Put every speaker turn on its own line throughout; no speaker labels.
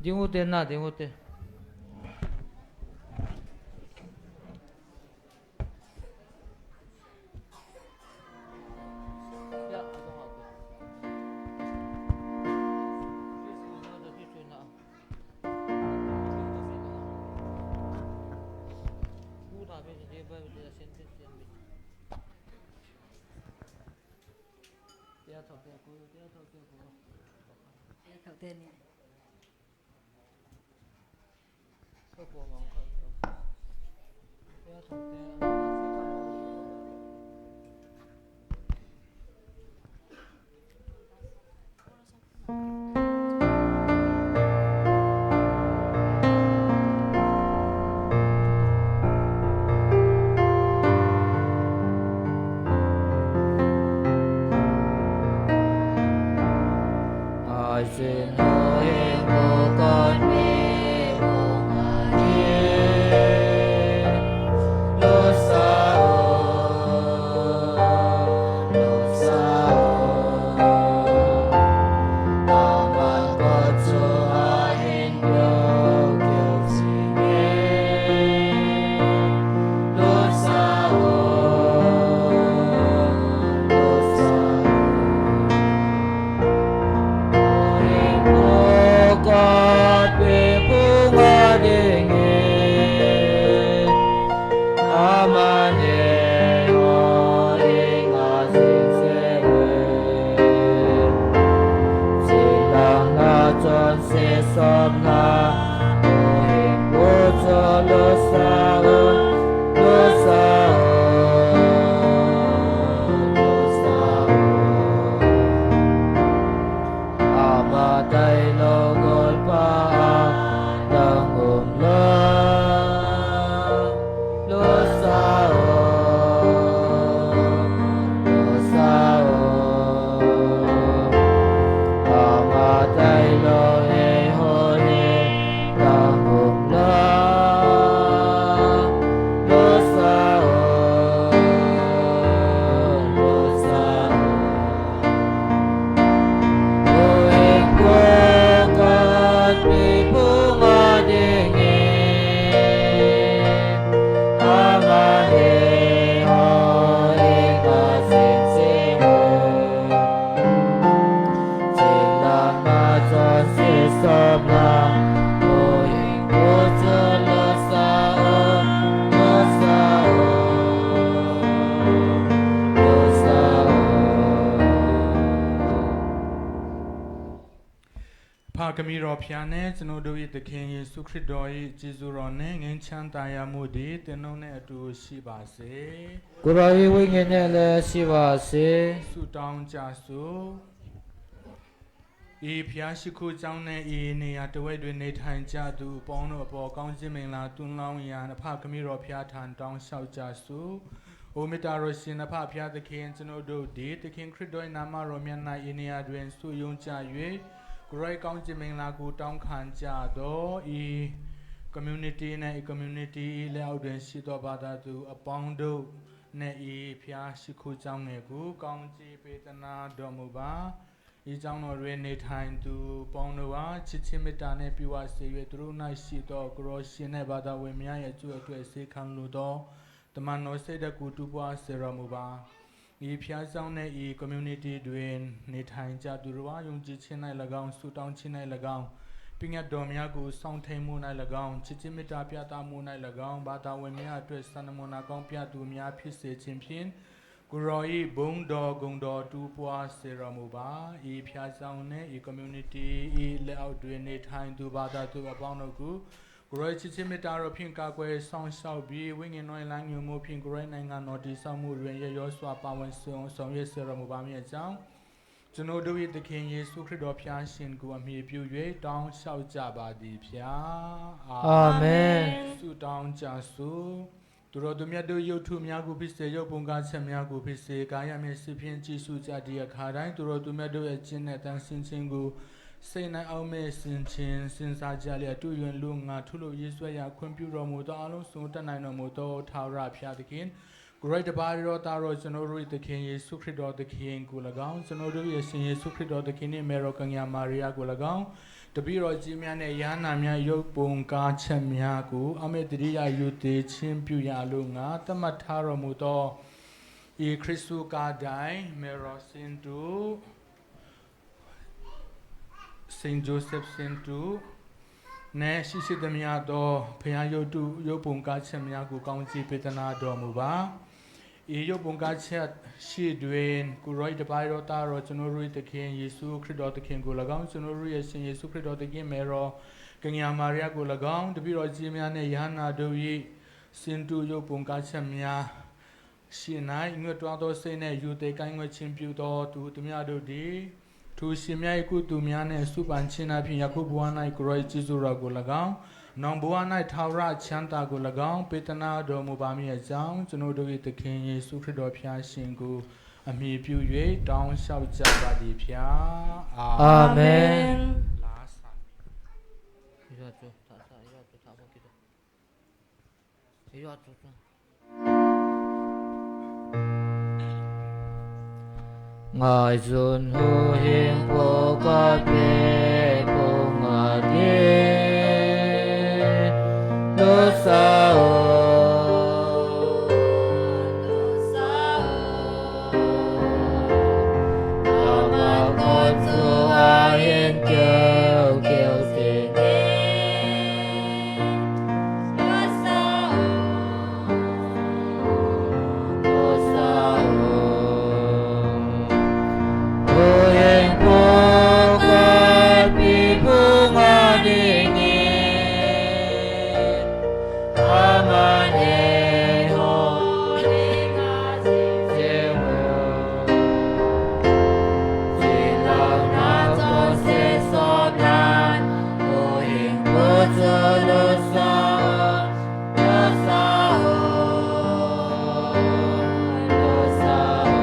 Dingote na dingote.
Piane, Zenodo the King, Sukridoi, Jizurone, Enchan Tayamudi, Tenone to Shibase,
Kurai Wingenele Shivase,
Sudown Jasu, E Piashiku Jane, E Niataway, Nathan Jadu, Bono, Bogonzimela, Dunlong Yan, Pakamiro Piatan, Down South Jasu, Omitarosin, Papia, the King, Zenodo did, the King Cridoi Nama Romiana, Inia, Duen Suyun Jayue. Great County Minglagu Town Kanjado, E community ne community loud and shit about that to a pondo ne E Piashiku Janegu, County Petana Domuba, E Jano Rene time to Pondoa, Chichimitane Piwa Save through nice shit or gross Shinebada Wemia to a second ludo, the man no say the Kutuba Seramuba. E Piazone E community doing Nitanja Durua, Yunji China Lagown, Sudan China Lagown, Pinga Domiagu, Sound Muna Lagown, Chichimita Piata Muna Lagown, Bata Wemia to Sanamona Gompia to Mia Pisse Champion, Guroi, Bondo, Gondo, Tupua, Seramuba, E Piazone, E community, E layout doing Nitain to Bata to Abonogu. Great Chichimita Pinka, where song shall be winging no lang you moving great and not some mood when you swap our song, some yes, Ramubami Jam. To know do it the king is secret of Pianshin Guami Buye, down shall Jabba di Pia.
Amen.
Su down Jasu. To Rodomia do you to Miagu Piste, Yobunga Samiagu Piste, Gayam Sipin Jisu Jadia Karai, to Rodomia do a Jinet and Sinsingu. Say na aume sinchin since Ajalia to you and Lunga Tulu Yiswaya computer motor alone soon the nine motor Tara Piatakin. Great body or Taro Zanori the king is Sukrido the king Gulagan, Zanori is in Sukrido the king American Maria Gulagan, တပည့်တော်ကြီးများနဲ့ယဟနာများရုပ်ပုံကားချက်များကိုအမေတရိယာယူသေးချင်းပြုရလို့ငါတမတ်ထားတော်မူသောဤခရစ်တုကားတိုင်းမေရောစင်တူ St.Joseph စင်တူနဲ့ရှိသမျှသောဖခင်ရုပ်ပုံကားချက်များကိုကောင်းချီးပေးသနာတော်မူပါဤရုပ်ပုံကားချက်ရှိတွင်ကိုရောတပိုင်တော်သားတော်ကျွန်တော်တို့သခင်ယေရှုခရစ်တော်သခင်ကို၎င်းကျွန်တော်တို့ရဲ့ရှင်ယေရှုခရစ်တော်သခင်မေတော်ကညာမာရိယကို၎င်းတပည့်တော်ကြီးများနဲ့ယဟနာတို့၏စင်တူရုပ်ပုံကားချက်များရှင်၌ငွေတော်သောစိတ်နဲ့ယူသေးကိုင်းငွေချင်းပြုသောသူတို့များတို့သည်သူရှင်များ၏ကုသူများနှင့်စုပန်ခြင်းအပြင်ယခုဘဝ၌ကိုရောကျေးဇူးတော်ကို၎င်းနောင်ဘဝ၌ထာဝရချမ်းသာကို၎င်းပေးသနာတော်မူပါမည်အကြောင်းကျွန်တော်တို့၏သခင်ယေရှုခရစ်တော်ဖျားရှင်ကိုအမိပြု၍တောင်းလျှောက်ကြပါသည်ဖျားအာမင်လာစာ
이리 와줘 다사 이리 와줘 다 먹기도 이리 와줘 좀 ngài dồn hô hiền phổ ca bê phổ ngà đê lô sa ô ta mà con su a hiền kêu kêu xin lô sa ô Houin po kapi bunga dingin amaneho silang nato se soblan Houin po solo saon lo saon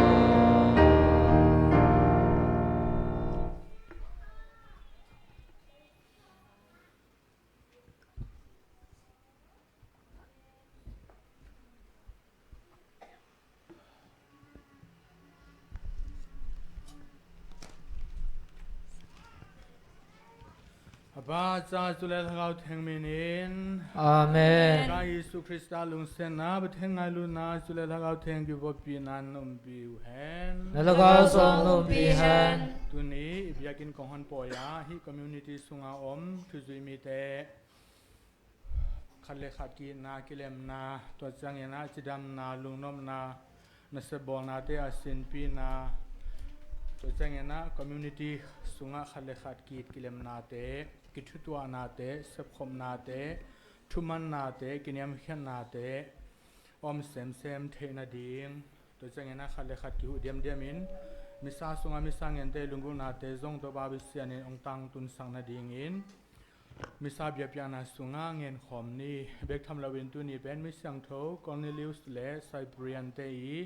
Aba cha chule thagau thengminin
Amen.
Ka Yesu Krista lung sen na bathengai lu na chule thagau theng ki bopi nan umbi hen
Nalagaw song lumpihan.
Tuni ibyakin kohon poya hi community sunga om thuzui mi te khale khati na kilem na to chang yana chidam na lungnom na nasebol na te asin pi na to chang yana community sunga khale khat ki kilem na te kithutua na te sepkhom na te thuman na te kinyam khen na te om sem the na ding to chang yana khale khat ki hu diam diamin misa sunga misang ente lungu na te zong to ba bisian in ong tang tun sang na ding in misa bia pia na sunga ngen khom ni bek tham lawin tu ni ben misang tho Cornelius le Cyprian te i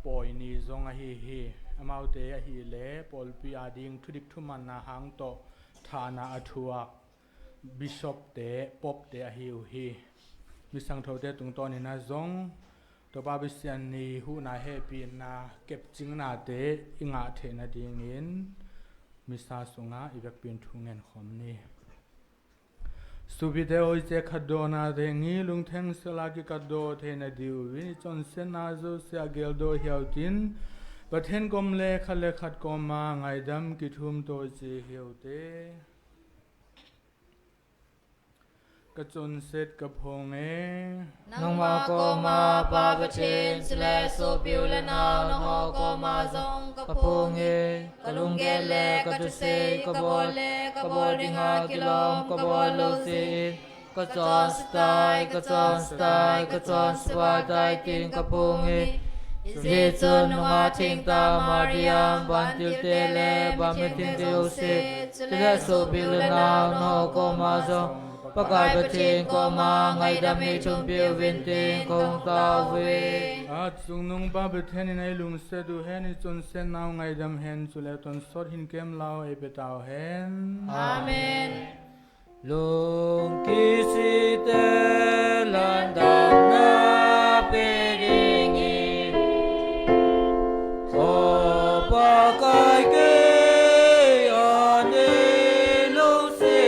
poi ni zong a hi amau te a hi le pol pi a ding thudik thuman na hang to thana athua bishop te pop te a hi misang tho te tung to ni na zong to ba bisian ni hu na happy na kep ching na te inga the na ding in misa sunga ibek pin thungen khom ni subide oi che khado na de ngi lung theng sala ki kado the na diu wi chon sen na zo sia gel do hiao tin pathen kom le khale khat kom ma ngai dam ki thum to che hiao te ka chon set ka phong e
Nang ma ko ma pa ba chen sle so piu le na no ho ko ma zong ka pung e ka lung ge le ka tu se ka bol ding a kilom ka bol lo si ka chon stai ka chon swa dai tin ka pung e Ye chon no ma ting ta Mariam ban til te le ba me ting te o se sle so piu le na no ko ma zong Pakai batin ko ma ngai dam ni chung piu vin ting kong ta we
at sung nung ba bethen in ai lung se du hen i chon sen naw ngai dam hen chule ton sot hin kem lao e betaw hen
Amen Lung ki si te lan dam na pe ding in Ko pakai ke an ni lung si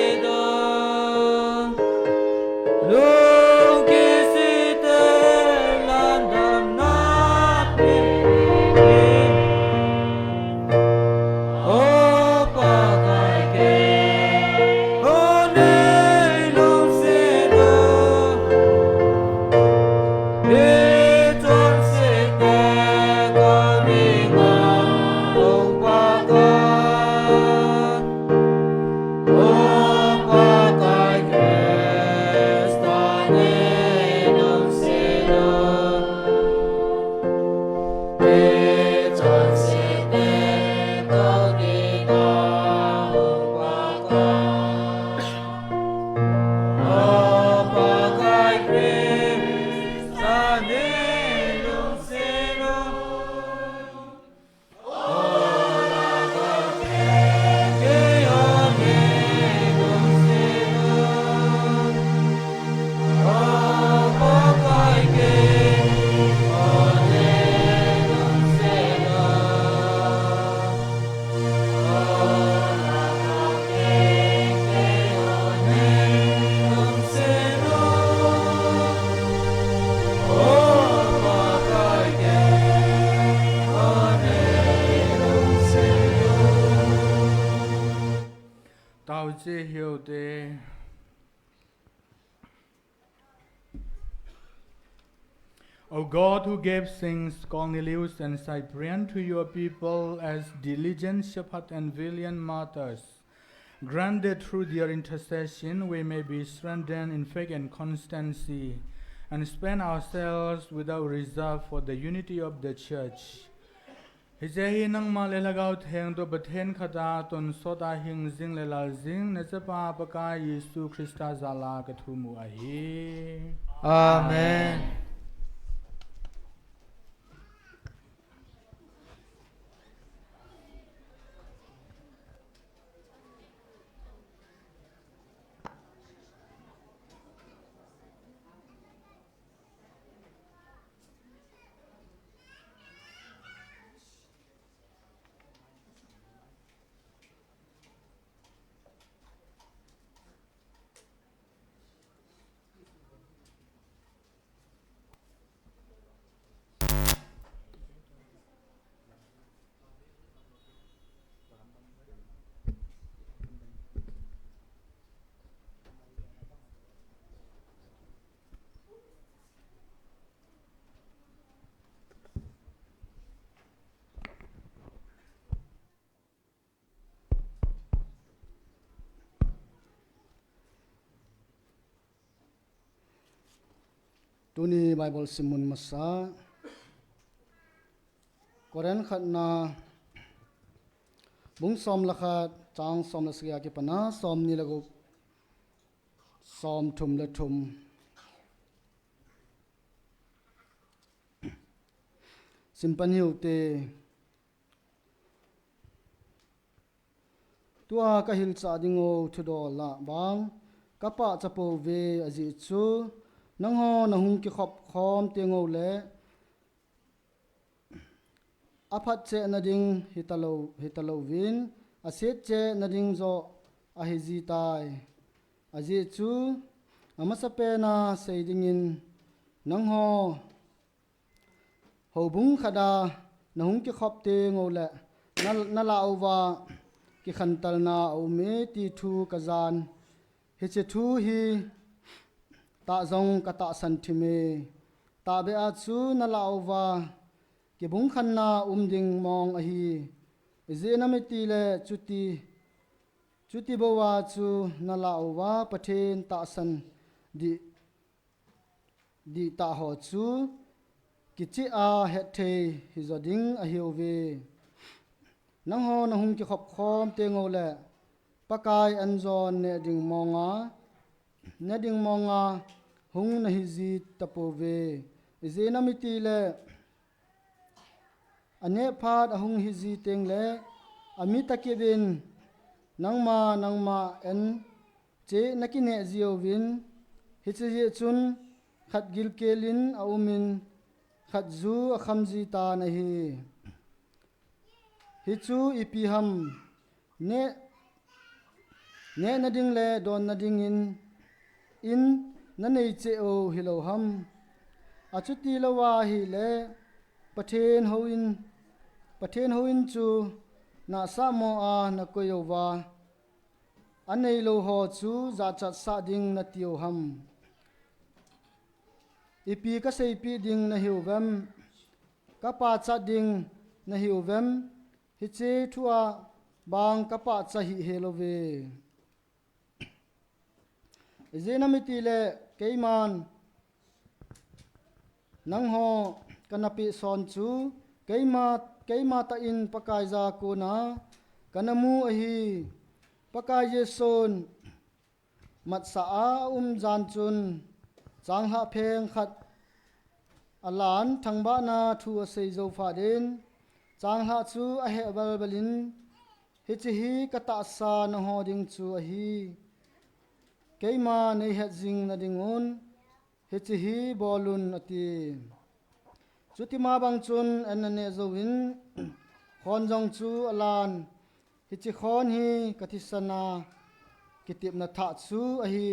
che hiu te O God, who gave Saints Cornelius and Cyprian to your people as diligent shepherds and valiant martyrs, grant that through their intercession we may be strengthened in faith and constancy, and spend ourselves without reserve for the unity of the church. Hijahi nang ma lelagaw theng to bathen khata ton sota hing zing lelal zing na chapa paka Yesu Christa zala kathumu ahi.
Amen.
Tuni Bible simun masa Koren khatna bung som lakhat chang som la siya ki pana som ni lagu som thum la thum simpan hiu te tua ka hil cha dingo thudo la bang kapa chapo ve aji chu nang ho na hung ki khop khom te ngo le aphat che na ding hitalo win aset che na ding zo a hi ji tai aji chu amasape na seiding in nang ho bung khada na hung ki khop te ngo le na la over ki khantal na o me ti thu kazan hi che thu hi ta zong ka ta san thime ta be a chu na la over ki bung khan na ding mong a hi zena me ti le chuti bowa chu na la over pathen ta san di ta ho chu ki chi a he the hi zoding a hiu ve nang ho na hung ki khop khom te ngo le pakai an zon ne ding monga hung na hi zi tapo ve zena mi ti le ane phat a hung hi zi teng le ami takibin nangma en che nakine zio win hi che ye chun khat gil kelin a umin khat zu a khamji ta na hi chu ipi ham ne na ding le don na ding in na nei che o hilo ham achuti lawa hi le pathen hoin chu na sa mo a na koyowa anei lo ho chu za chat sa ding na tio ham ipi ka sei pi ding na hiwam ka pa cha ding na hiwam hi che thua bang ka pa cha hi helove zenamiti le keiman nang ho kanapi son chu keima ta in pakai za ko na kanamu ahi pakai je son mat sa a jan chun chang ha pheng khat alan thangba na thu sei zo fa den chang ha chu a he bal balin hi chi hi kata sa na ho ding chu a hi keima nei het jing na dingun hi chi hi bolun ati chuti ma bang chun an ne zo win khon jong chu alan hi chi khon hi kathisana kitip na tha chu a hi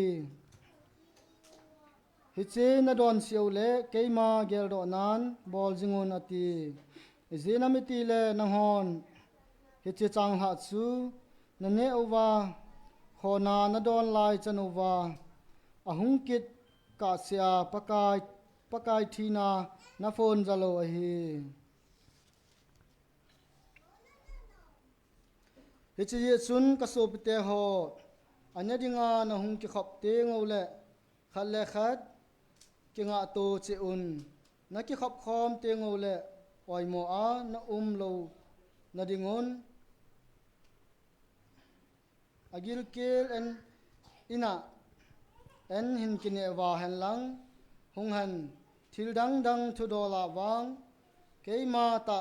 hi che na don siu le keima gel do nan bol jingun ati zenamiti le na hon hi chi chang ha chu na ne over khona na don lai chanuwa ahung kit ka sia pakai thina na phone zalo hi hichi sun ka so pte ho anya dinga na hung ki khop te ngole khalle khat ki nga to che un na ki khop khom te ngole oi mo a na lo na dingon agil kel en ina en hin kine wa han lang hung han thil dang dang thu dola wang keima ta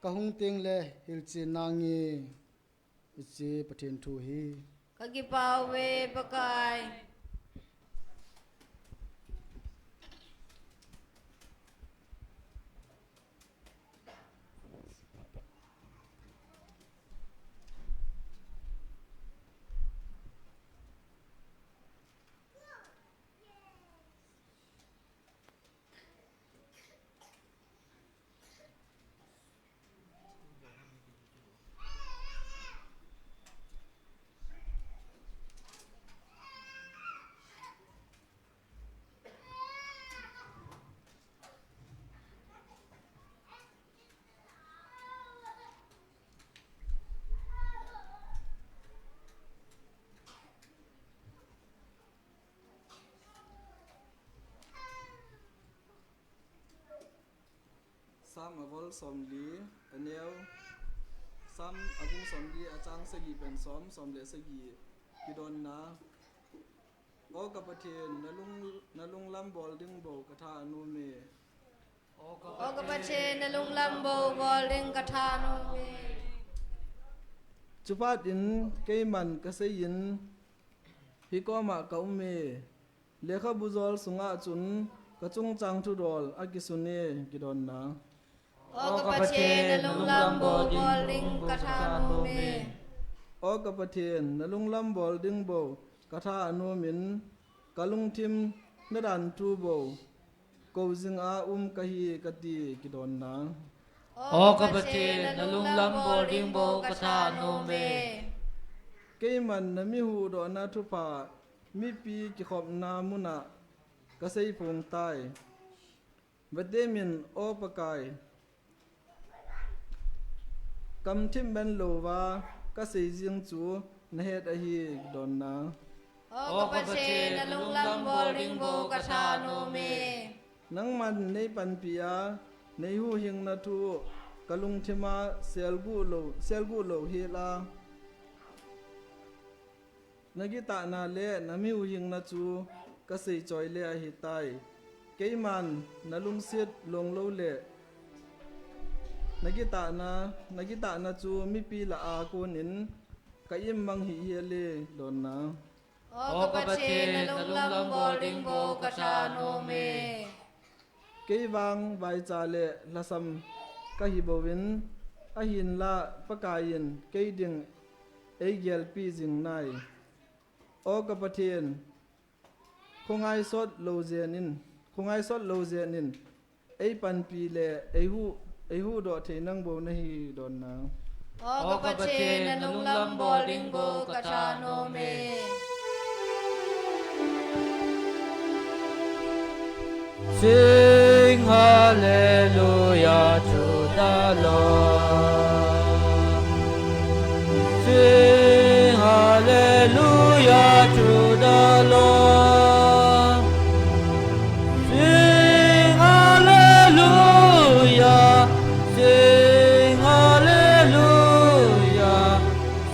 ka hung ting le hil chin nangi ichi pathin thu hi
Kagipawe pakai.
Sam avol somli anel sam abu somli achang sagi pen som le sagi kidon na o kapathin nalung lam bol ding bo katha anu me
O kapache nalung lambo boling kathano me.
chupat in keiman kasayin hikoma kaume lekha buzol sunga chun kachung chang thu dol akisune kidon na
O kapache nalung lambo boling kathano me.
o kapathin nalung lam bol ding bo katha anu min kalung thim nadan tu bo ko jing a kahi kati kidon na
O kapache nalung lambo ringbo kathano me.
keiman nami hu do na thu pa mi pi ki khop na muna kasai phung tai vademin o pakai kam thim ben lo wa kasai jing chu na het a hi don na
O kapache nalung lambo ringbo kathano me.
nang man nei pan pia nei hu hing na thu kalung thima selgu lo hi la nagita na le nami hu hing na chu kasai choi le a hi tai keiman nalung sit long lo le nagita na chu mi pi la a kunin ka im mang hi hi le don na
O kapache nalung lambo ringbo kathano me.
kei wang vai cha le lasam ka hi bowin a hin la pakayin kei ding ei gel pi jing nai o ka pathian khongai sot lo zenin ei pan pi le ei hu do theinang bo na hi don na
O kapache nalung lambo ringbo kathano me.
Sing hallelujah to the Lord. Sing hallelujah to the Lord. Sing hallelujah. Sing hallelujah.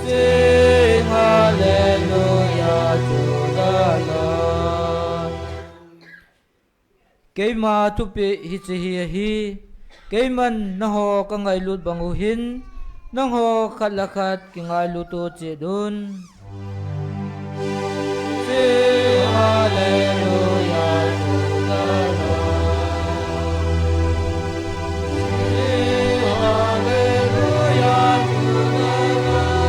Sing hallelujah to the Lord. Keima tupi hi keiman naho kangai lut banguhin nang ho khatlakat kingai lutu chedun sing hallelujah to the Lord sing hallelujah to the Lord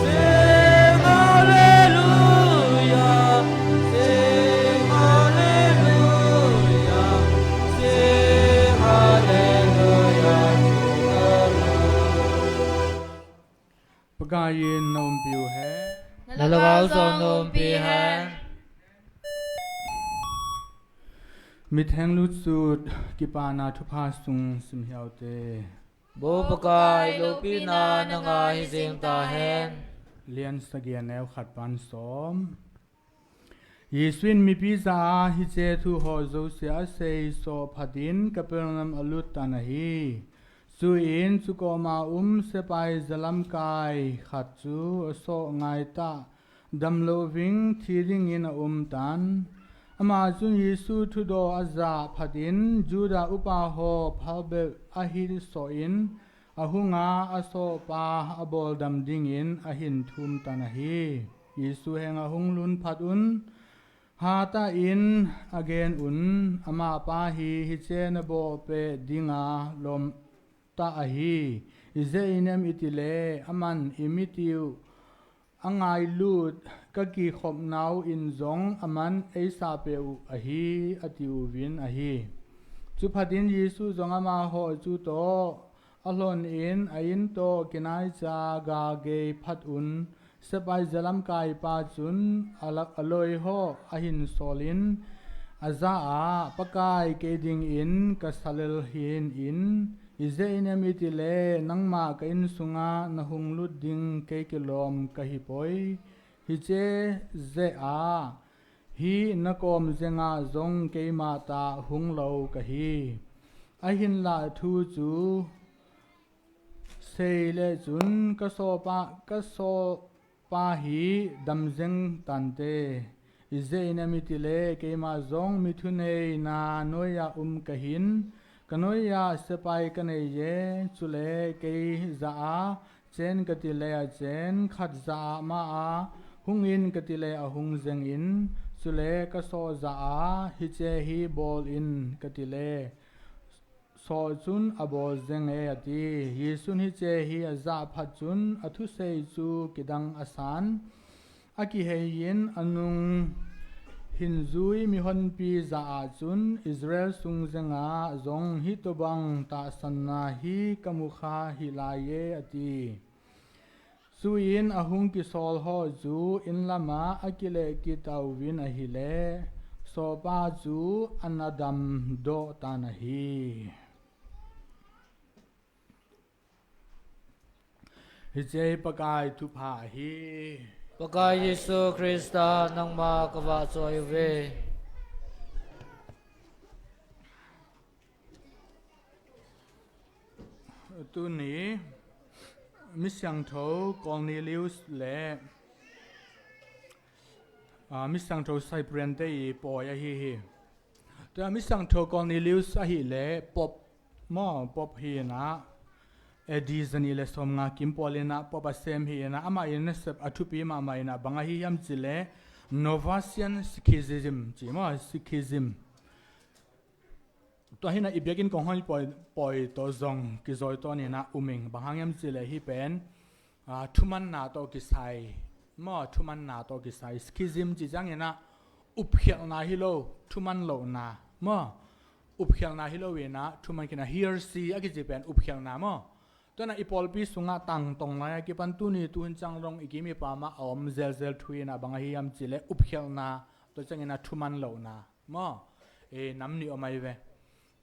sing hallelujah sing hallelujah sing hallelujah to the Lord
है
Nalagaw song pi han
มิแทงลุดสุดกิปานาทุพาสุงสิมเฮาเต
Bo pakai lupi na nangai sing ta hen
เลียนสเกียนแนวขัดปันสมยีสวินมีพิซาฮิเจทูฮอโซเซียเซโซพัดินกับเปรนมอลุตตานาฮีสุอินสุโกมาเสไปซลัมกายขัดจูโซไงตาดัมโลวิงทีริงอินตันอามาจุนยิสุทุโดอาซาพัดินจูดาอุปาโฮพาเบอาฮิรโซอินอาหุงาอาโซปาอบอลดัมดิงอินอาหินทุมตานาฮียิสุแหงอาหุงลุนพัดอุนฮาตาอินอเกนอุนอามาปาฮีฮิเจนโบเปดิงาลมตาอาฮีอิเจอินเอมอิติเลอามันอิมิติวอังไงลูดกะกีขบนาวอินซงอามันเอซาเปอุอาฮีอติววินอาฮีจุพัดินยิสุซงอามาโฮจุโตอลอนอินอินโตกินายจากาเกพัดอุนสบายจลัมกายปาจุนอลอยโฮอหินโซลินอาซาอาปกายเกดิงอินกัสเลลหินอินอิเจอินเอมิติเลนังมากินสุงาณหุงลุดดิงเกกิลอมกะฮิปอยฮิเจเจอาฮีนกอมเจงาจงเกมาตาหุงเลวกะฮีอหินลาทูจูเซเลจุนกโซปาฮีดัมเซงตันเตอิเจอินมิติเลเกมาซงมิทุเนนาโนยากะหินกโนยาสไปกันเอเยจุเลเกซาเจนกติเลเจนขัดซามาอาหุงอินกติเลอหุงเซงอินจุเลกโซซาฮิเจฮีบอลอินกติเลโซจุนอบอเซงเอติยิสุนฮิเจฮีอาซาพัดจุนอทุเซจูกิดังอาสานอากิเฮยินอนุงหินซุยมีฮอนปีซาอาจุนอิสราเอลซุงเซงอาซงฮิตบังตาสันนาฮีกมุคาฮิลาเยอติซุยินอหุงกิซอลฮอจูอินลามาอากิเลกิตาวินอฮิเลโซปาจูอันดัมโดตานาฮีฮิเจปกายทุพาฮี
Pakai Yesu Krista nang ma kawa soy ve
ตัวนี้มิสังโทกอลเนลิอุสและมิสังโทไซเปรนเตยปอยฮีแต่มิสังโทกอลเนลิอุสฮีและปอบปอบฮีนะเอดีซันีเลสมงาคิมปอเลนะปอบเซมฮีนะอามาอินเนสอัทุปีมาไม่นะบังฮียัมจิเลโนวาเซียนสิคิซิมจิมาสิคิซิมตัวนี้นะอีเบียกินของห้อยปอยตัวซองกิจอยตัวนี้นะอุมิงบางอย่างสิเลยฮีเป็นทุมันนาตัวกิไซทุมันนาตัวกิไซสกิซิมจีจังเนี่ยนะอุปเขียนนาฮิโลทุมันโลนาอุปเขียนนาฮิโลเวนะทุมันกินะฮีร์ซีอากิจิเป็นอุปเขียนนาตัวนั้นอีพอลปีสุงาตังตรงนั้นกิปันตุนี่ตุนจังรงอีกิมีปามาอมเซลทุยนะบางอย่างสิเลยอุปเขียนนาตัวจังเนี่ยนะทุมันโลนาน้ำนี่ออกมาเว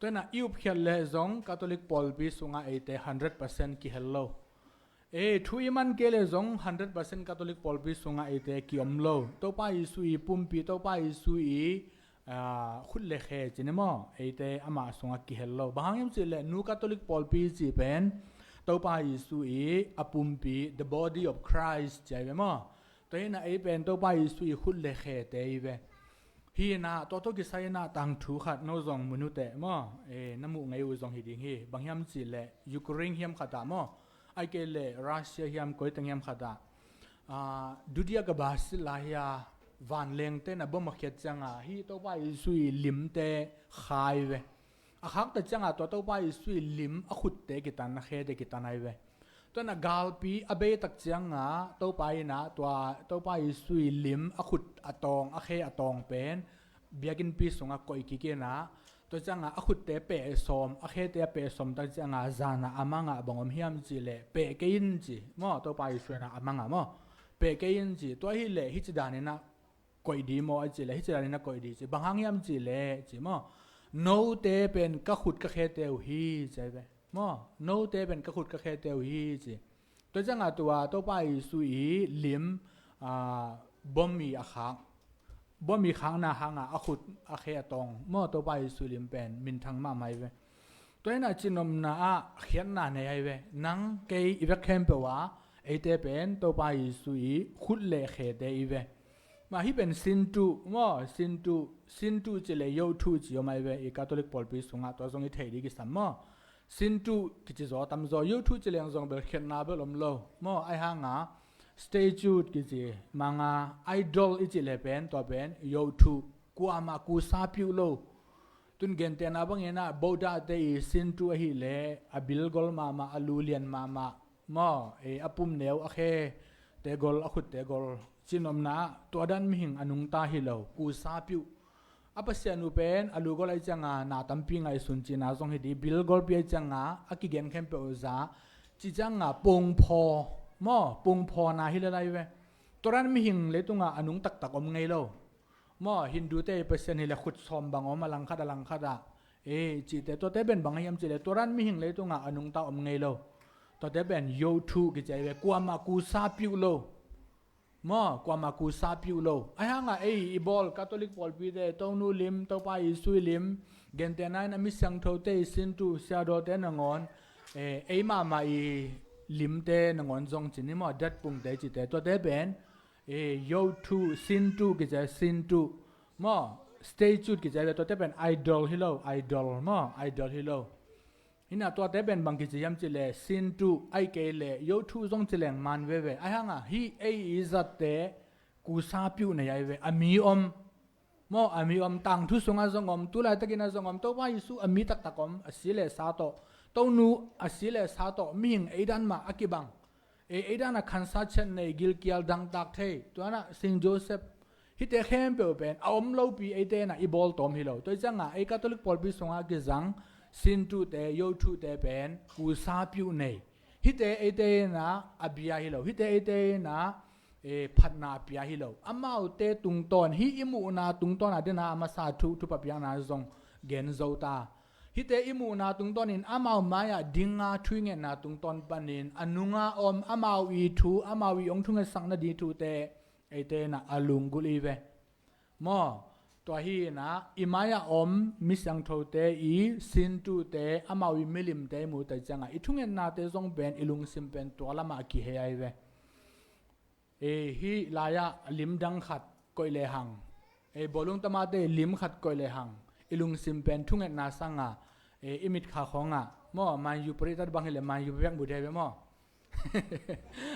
ตัวนั้นอิวเขียนเลซงคาทอลิกพอลปีสุงาเอเต 100% กิเฮลโลทุยมันเกลซง 100% คาทอลิกพอลปีสุงาเอเตกิอมโลตัวป้ายสุยปุ่มปีตัวป้ายสุยขุดเล็กเจนมั้งเอเตอามาสุงากิเฮลโลบางอย่างสิเลนูคาทอลิกพอลปีจีเป็นตัวป้ายสุยอปุ่มปี the body of Christ ใจไหมมั้งตัวนี้นะเอเป็นตัวป้ายสุยขุดเล็กเตยเวฮีน่ะตัวกิไซน่ะต่างถูกขัดโนซองมนุษย์แต่มั้งน้ำมูกไงอุซองฮีดิ้งฮีบางอย่างสิเลยูเครนเฮียมขัดมั้งไอเกลรัสเซียเฮียมก็ตั้งเฮียมขัดดูดีกับบาสิลาฮีวันเลงเต้นบ่มาเขียนจังฮีตัวไปสุยลิมเตขายเวขักแต่จังตัวไปสุยลิมขุดเตกิตันนะเขเตกิตันไอเวตัวน่ะกาลปีอเบตักจังตัวไปนะตัวไปสุยลิมขุดตองเขตองเป็นเบียกินปีสงก็อีกกี่นะตัวจังขุดเตเปสมเขเตเปสมตักจังจานะอามังบังอมเฮียมจีเลเปกินจีตัวไปสุยนะอามัง เปะก็ยินจีตัวฮิเล่ฮิจดานี่นะก่อยดีมอจีเล่ฮิจดานี่นะก่อยดีจีบางครั้งยามจีเล่จีมอโนเตเป็นกะขุดกะเคเตวฮีใจไปมอโนเตเป็นกะขุดกะเคเตวฮีจีตัวจังอ่ะตัวไปสุยลิมบ่มีอาคังบ่มีค้างนาหางอาขุดอาเคตองมอตัวไปสุลิมเป็นมินทังมาไม่เวตัวนั้นจินอมนาเขียนนาในไอเวนังเกยอีเวกเคมเปว่าไอเตเป็นตัวไปสุยขุดเล่เคเตอีเวมาที่เป็นซินตูมอซินตูจะเลยยูทูจิโอไม่เวอีคาทอลิกพอลปิสุงะตัวทรงอิเทดีกิสัมมอซินตูกิจจอตามจอยูทูจะเลยยังทรงเบลเขียนนาเบลอมโลมอไอหางะStatue kisi manga idol ichi lepen to pen youthu ku ama ku sapiu lo tun gente na bang ena boda te sin tu hi le abil gol mama alulian mama mo e apum neu akhe te gol akhut te gol chinom na to dan mi hing anung ta hi lo ku sapiu apasianu pen alu gol ai changa na tampi ngai sun chi na zong hi di bil gol pi changa akigen khem pe oza chi changa pong phoมอปุงพอนาฮิลอะไรเวตัวนั้นมีหิงเลยตุงอนุงตักอมไงโลมอฮินดูเตเปอร์เซ็นต์ฮิลขุดซอมบางอมาลังคดาจีเตตัวเตเป็นบางยามจีเลยตัวนั้นมีหิงเลยตุงอนุงตาอมไงโลตัวเตเป็นโยทูกิจเวกัวมากูซาปิวโลมอกว่ามากูซาปิวโลไอ้ห่างอีบอลคาทอลิกบอลปีเตตัวนูลิมตัวไปซุยลิมเกนเตนายนามิสังโทเตสินตูเซียโดเตนงอนมาลิมเตนงอนจงจินิมอดัดปุ่งเตจิเตตัวเตเป็นยูทูซินตูกิจซินตูมอสเตจูดกิจตัวเตเป็นไอดอลฮิโลไอดอลมอไอดอลฮิโลฮินาตัวเตเป็นบางกิจยามจิเลซินตูไอเกเลยูทูจงจิเลงมันเวไอห่างฮีอิซัตเตกูซาปิวในไอเวอามีอมมออามีอมตังทุสงอาจงอมตุลาตะกินาจงอมตัวว่ายิสุอามีตักอมอสิเลซาโตตัวนูอาศิเลสาโตมิงไอดันมาอากิบังไอดันน่ะคันซาเชนในกิลกิลดังตักเทตัวน่ะซิงโจเซฟฮิตเตเข้มเปลเป็นอมโลปีไอเตน่ะอีบอลตอมฮิโลตัวจังอ่ะไอคาทอลิกพอลปิสงอากิจังซินตูเตโยทูเตเป็นกูซาปิวเนฮิตเตไอเตน่ะอาบิยาฮิโลฮิตเตไอเตน่ะพัดนาปิยาฮิโลอามาอุเตตุงตอนฮิอิมูนาตุงตอนอะเดน่ะอามาซาทุปะปิยานาซงเกนโซตาฮิเตอิมูนาตุงตอนินอามาวมายาดิงาทุยเงนาตุงตอนปันินอนุงาอมอามาวอีทูอามาวอีองทุงสังนาดีทูเตไอเตนะอลุงกุลีเวมอตัวฮีนะอิมายาอมมิสังโทเตอีสินตูเตอามาวอีมิลิมเตมูเตจังอิทุงเงนาเตซงเป็นอิลุงซิมเป็นตัวละมากิเฮไอเวฮีลายาลิมดังขัดกอยเลหังบอลุงตมาเตลิมขัดกอยเลหังอิลุงซิมเป็นทุงเงนาสังะอิมิตขาของมอมันอยู่ปริตัดบางเหล่มันอยู่เบียงบุได้เวมอ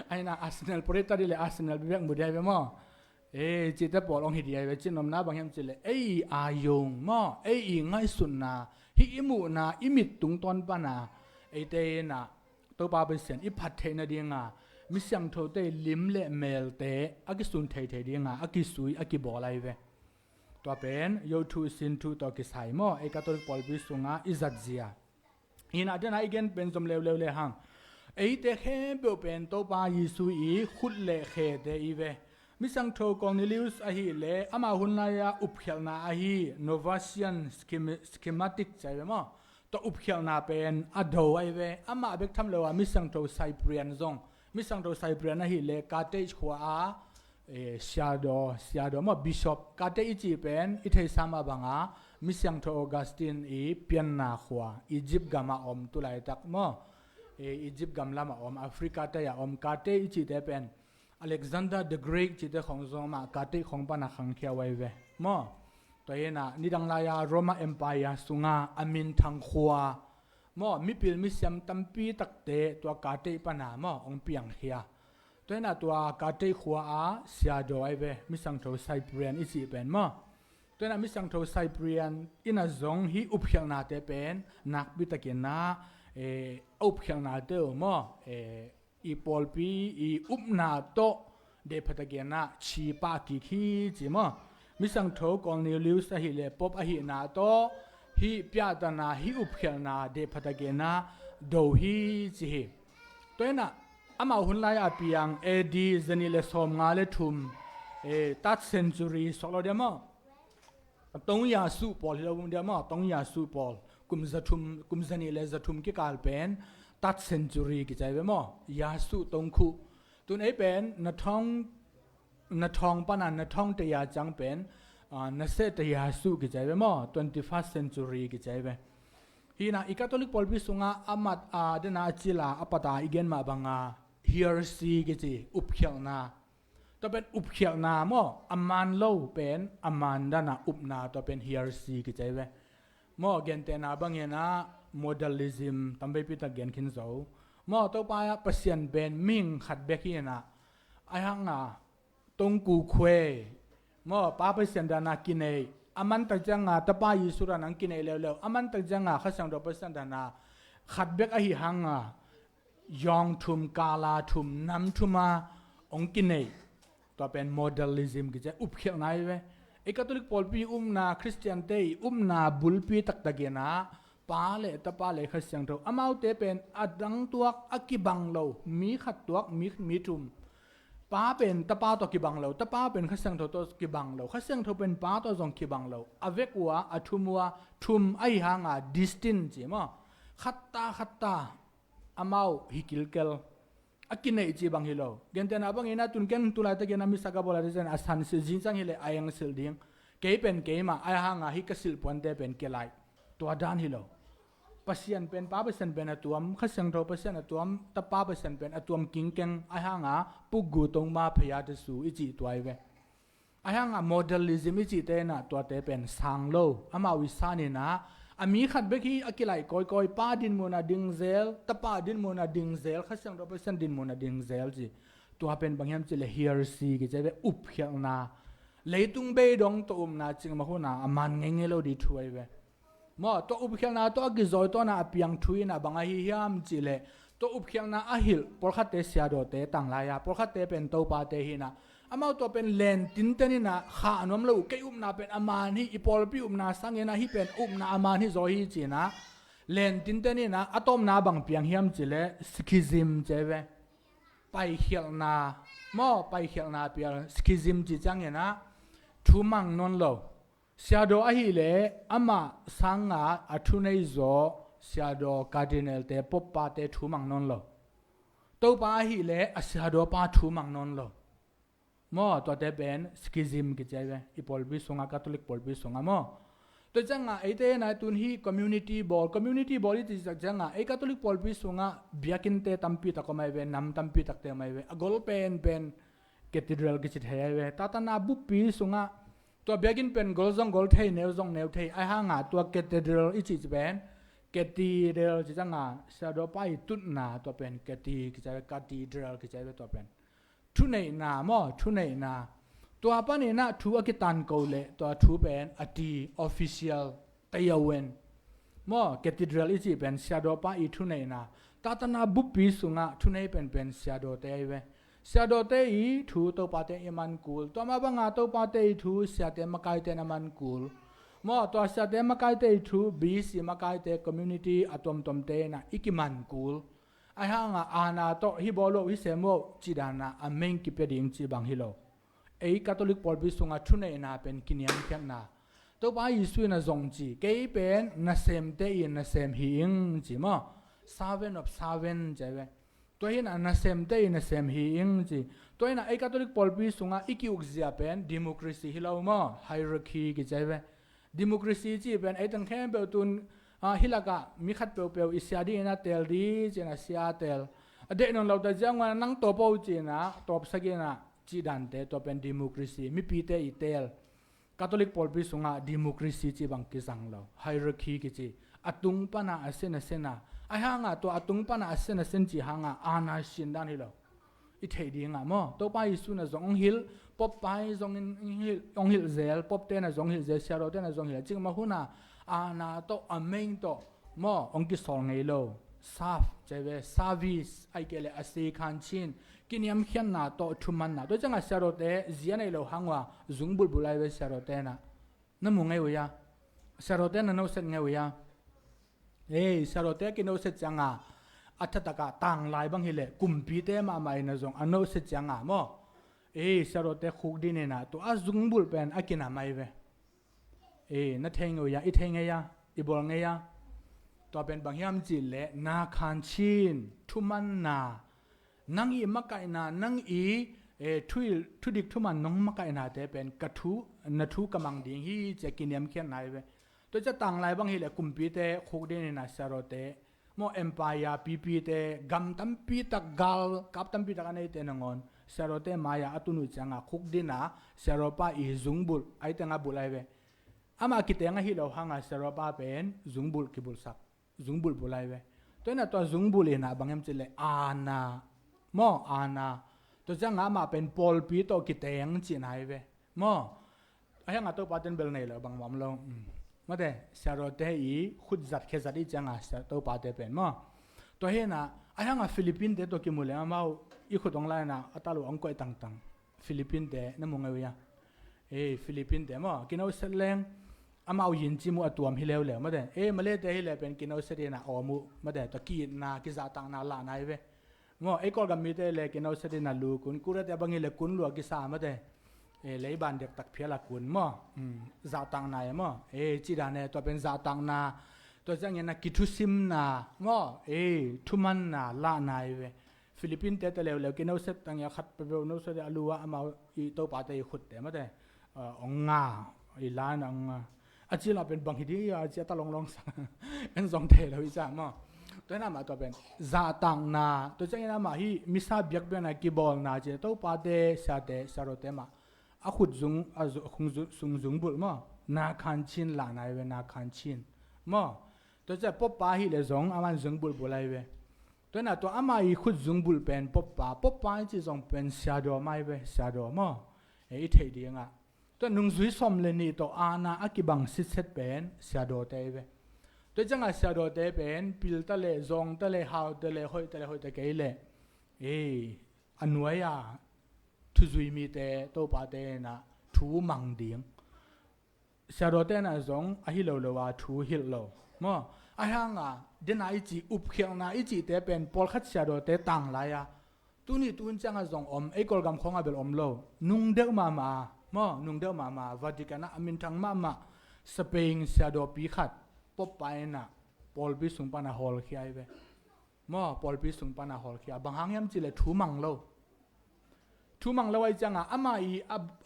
ไอ้น่ะอาร์เซนอลปริตัดดิเลอาร์เซนอลเบียงบุได้เวมอจิตตะปอลองหิดีไอเวจินนมนาบางแห่งจิเลอายงมอง่ายสุดนาฮิอิมูนาอิมิตตุงตอนปานาเตน่ะตัวปาเป็นเสียนอิพัดเทนเดียงมิเสียงโทเตลิมเลเมลเตอากิสุนเทเดียงอากิสุยอากิบอลไอเวตัวเป็นยูทูซินทูตัวกิสไฮมอไอคาทอลิกพอลปิสุงาอิซัดเซียฮินาเดนไอเกนเป็นสมเลวเลหังไอเตเข้มเปเป็นตัวปายิสุอีขุดเลเขเตอีเวมิสังโทกองนิลิวส์อาฮีเลอามาหุนนายาอุปเขลนาอาฮีโนวาเซียนสกิมาติกใจเวมอตัวอุปเขลนาเป็นอโดไอเวอามาเบกทำเลวมิสังโทไซเปรียนซงมิสังโทไซเปรียนอาฮีเลกาเตชขวาเซียโดมอบิชอปกาเตอิจิเป็นอิเทสามาบังอามิสังโทออกัสตินอีเปียนนาขวาอียิปต์กามาอมตุไลตักมออียิปต์กำลามาอมแอฟริกาเตยอมกาเตอิจิเตเป็นอเล็กซานเดอร์เดอะเกรกจิเตของซองมากาเตของปานาขังเขียวไว้เวมอตัวเองน่ะนิดังลายาโรมาเอ็มไพร์สุงาอามินทังขวามอมิปิลมิเซียมตัมปีตักเตตัวกาเตปานามอองเปียงเฮียตัวนั้นตัวกาเตขวาเสียดอยเวมิสังโทไซเปรียนอิสิเป็นมอตัวนั้นมิสังโทไซเปรียนอินาซงฮีอุปเขลนาเตเป็นนักบิตะเกนาอุปเขลนาเตอมออีปอลปีอีอุปนาโตเดพัตะเกนาชีปากิคีจิมอมิสังโทกองนิลิวส์ฮิเลปอบอหินาโตฮีเปียตนาฮีอุปเขลนาเดพัตะเกนาโดฮีจิตัวนั้น ama hun lai apiang AD zanile som nga le thum tat century solo demo tong ya su pol lo demo tong ya su pol kum zanile zathum ki kal pen tat century ki chai be mo ya su tong khu tun ei pen na thong panan na thong te ya chang pen na se te ya su ki chai be mo 21st century ki chai be hina i catholic polpi sunga amat dena chila apata igen ma banga heresy ki chi upkhelna to pen upkhelna mo aman lo pen aman dana upna to pen heresy ki chai be mo gen te na bangena modalism tambe pi ta gen khin zo mo to pa pasien ben ming khat be khi na ayanga tong ku khwe mo pa pasien dana kinai aman ta janga ta pa yisura nang kinai lew aman ta janga khasang do pasien dana khat bek a hi hanga yong thum kala thum nam thuma ong kinai to pen modalism ki je upkhel nai we e catholic polpi na christian te na bulpi tak tagena pa le ta pa le khasang do amau te pen adang tuak akibang lo mi khat tuak mi thumป้าเป็นตาป้าตัวกีบังเราตาป้าเป็นข้าศึกตัวกีบังเราข้าศึกตัวเป็นป้าตัวจงกีบังเราอเวกวัวอทุมวัวทุมไอหางดิสตินจีมั้งขัดตาอามาวฮิกิลเกลอากินเนจีบังฮิโลเกณฑ์แต่นาบังเงินตุนเกณฑ์ตุลาตะเกณฑ์นามิสกาบอลาเดซันอาสันสิจินจังฮิเลอายังสิลดิ้งเกย์เป็นเกย์มาไอหางฮิกสิลปวนเตเป็นเกลัยตัวดานฮิโลpasien pen pa pasien pen atuam khasang tho pasien atuam ta pa pasien pen atuam kingkeng ahanga pugu tong ma phaya de su ichi twai ve ahanga modelism ichi te na to te pen sang lo ama wi sa ni na ami khat be khi akilai koi pa din mo na ding zel ta pa din mo na ding zel khasang tho pasien din mo na ding zel ji to pen bangyam chile here si ki je ve up khiang na leitung be dong to na ching ma hu na aman ngenge lo di thuai ve mo to upkhiang na to gizoi to na apiang thui na banga hi hiam chile to upkhiang na ahil porkhate sia do te tangla ya porkhate pen to pa te hi na amau to pen len tin te ni na kha anom lo ke na pen aman hi ipol pi na sangena hi pen na aman hi zo hi chi na len tin te ni na atom na bang piang hiam chile schism cheve pai khial na mo pai khial na pial schism chi chang na thumang non lo shadow ahi le ama sanga athunei zo shadow cardinal te poppa te thumang non lo to pa ahi le a shadow pa thumang non lo mo to te ben schism ki chaiwe ipol bi sunga catholic pol bi sunga mo to janga ite na tun hi community ball it is janga e catholic pol bi sunga biakin te tampi ta ko mai ve nam tampi tak te mai ve agol pen cathedral ki chithai ve tatana bu pi sungaตัวเบกินเป็นกอลซองกอลเทยแนวซองแนวเทยไอ้ห่างตัวแคทเดรัลอีจิเป็นแคทีเดรัลจิจังชาดอไปตุนนาตัวเป็นแคทีกิจาแคทีเดรัลกิจาตัวเป็นทุนในนาหม้อทุนในนาตัวปนนะทูอกิตันโกเลตัวทูเป็นอดีออฟฟิเชียลเตียเวนหม้อแคทีเดรัลอีจิเป็นชาดอไปทุนในนาตาตนาบุปผิสุงะทุนในเป็นชาดอเตยเวเสียดเตอีทูตัวปาเตอมันกูลตัวมาบังอาตัวปาเตอีทูเสียเตมาไกเตนมันกูลมอตัวเสียเตมาไกเตอีทูบีสีมาไกเตคอมมูนิตี้อะตอมเตนะอิกิมันกูลไอห่างอาณาโตฮิบอโลฮิเซโมจิดานะอเมงกิเปดิงจิบังฮิโลเอคาทอลิกปอลบิสุงะทุเนนาเป็นกินยังเพียงนาตัวปายิสุนะจงจีเกยเป็นนาเซมเตอินนาเซมฮิงจิมอ7 of 7ใจเวตัวเห็นอันนั้นเซมเตย์นะเซมฮีอิงจีตัวเห็นไอ้คาทอลิกพอลปีสุงะอีกิอุกเซียเป็นดิโมคราซีฮิลาวมาไฮรักีกิจเวดิโมคราซีจีเป็นไอ้ตั้งแค่เปลตุนฮิลากะมีขัดเปลอิสยาดีนะเตลดีจีนะเซียเตลเด็กน้องเราแต่จังว่านั่งตัวปูจีนะตัวสกินะจีดันเตตัวเป็นดิโมคราซีมีปีเตอีเตลคาทอลิกพอลปีสุงะดิโมคราซีจีบังกิสังเราไฮรักีกิจีอัตุงปนาอาเซนะไอ้ห่างตัวตุงปนาเส้นจีห่างอาณาชินด้านนี้เราอีเทดีงามอตัวไปสุนัขจงฮิลป๊อปไปจงฮิลเซลป๊อปเตนะจงฮิลเซลเชียร์เตนะจงฮิลจริงมาหุ่นอาณาตัวอเมงตัวมอองกิสองไงโลซาฟเจเวซาวิสไอเกลอาศัยขันชินกินยำเขียนนาตัวทุมันนาตัวจังเชียร์เตเจียนไอโลห่างว่าจุงบุลไลเวเชียร์เตนะนั่นมึงไงวะยาเชียร์เตนะโนเซนไงวะยาเชาโรเตกินโอเซจัง อัฐตะกะต่างลายบางฮิเลกุมปีเตมาไม่นะจงอันโนเสจังอ่ะมอสารเตคุกดินนะตัวอาจุงบุลเป็นอากินาไม่เวนัทเฮงอยาอิเทงเงียอิบอลเงียตัวเป็นบางยามจิเลนาคันชินทุมันนานังอีมักไกนานังอีทุดิกทุมันน้องมักไกนาเตเป็นกระทุนัทุกำลังดิ่งฮีจะกินยามเขียนไหนเวตัวจะต่างลายบางฮิเลกุมปีเตคุกดินนะสารเตมอเอ็มพายาปีปีเตกัมตัมปีตะกาลกับตัมปีตะกันไอเตนงอนสารเตมายาอตุนุจังคุกดินะสารปาอีจุงบุลไอเตงาบุลไอเวอามาคิดยังไงฮิโลหังสารปาเป็นจุงบุลกิบุลสักจุงบุลบุลไอเวตัวนั้นตัวจุงบุลนะบางอย่างจิเลอาณามออาณาตัวจังอามาเป็นปอลปีโตคิดยังจินไอเวมอไอ้ยังตัวปาเตนเบลเนลบางวันลงมาเดสารเตอีขุดจัดแค่จัดอีจังสารตัวปาเตเป็นมอตัวเห็นนะไอ้ยังฟิลิปปินส์เตตัวกิมุเลอามาอีขุดองไลนะอัตลูอังกวยต่างๆฟิลิปปินส์เตนั่นมองไงวะฟิลิปปินส์เตมอกินเอาเสลงอามาเอายินจิมุอัตัวมิเลวเลยมาเดมาเลเตฮิเลเป็นกินเอาเสดีนะอมูมาเดตะกี้นากิจาตังนาลานายเวมอก็กำมีเตเลกินเอาเสดีนะลูกุนกูเรตบางทีเลกุนลัวกิสามาเดเลยบันเด็กตักเพียละกุนมอจาตังนายมอจีดาเนี่ยตัวเป็นจาตังนาตัวจังเงี้ยนะกิทุซิมนามอทุมันนาลานายเวฟิลิปปินส์เตะเลวกินเอาเสตตั้งยาขัดไปเอาโน้ตเสดอลัวอามาอีโตปาเตยขุดเตะมาเดองงาอีลานองงาอาจีเราเป็นบางทีอาจีตะลองสังเป็นสองเทเลวิจามอตัวนั้นมาตัวเป็นจาตังนาตัวจังเงี้ยนะมาฮีมิซาเบียกเป็นอะไรกีบอลนาเจโตปาเตชาเตชาโรเตมาอาขุดจุงคงจุงบุลมอนาคันชินลานายเวนาคันชินมอตัวจะปบปาฮิเลจงอามันจุงบุลบุลายเวตัวนั้นตัวอามาอีขุดจุงบุลเป็นปบปาจีจงเป็นชาดอไม่เวชาดอมออีเทดีงะตัวนุ่งจุยสมเลนี่ตัวอาณาอากิบังสิเซตเป็นชาดอเตเวตัวจังอาชาดอเตเป็นพิลตะเลจงตะเลฮาวตะเลหอยตะเกยเลอันวยาทุจุยมีเตโตปาเตนะทูมังดิงชาโรเตนะจงอหิโลโลวาทูฮิลโลมออายังอ่ะเดนไอจีอุบเขียงนะไอจีเตเป็นปอลคัดชาโรเตตังไลอะตุนี่ตุนจังอ่ะจงไอกอลกำของอ่ะเบลโลนุงเดอมามอนุงเดอมาวาติกันนะอามินทังมาสเปนชาโดปีขัดปบไปนะปอลปิสุงปานาฮอลขี้ไอเวมอปอลปิสุงปานาฮอลขี้บางครั้งยามจิเลทูมังโลทุมังเลวไอ้จังอามาอี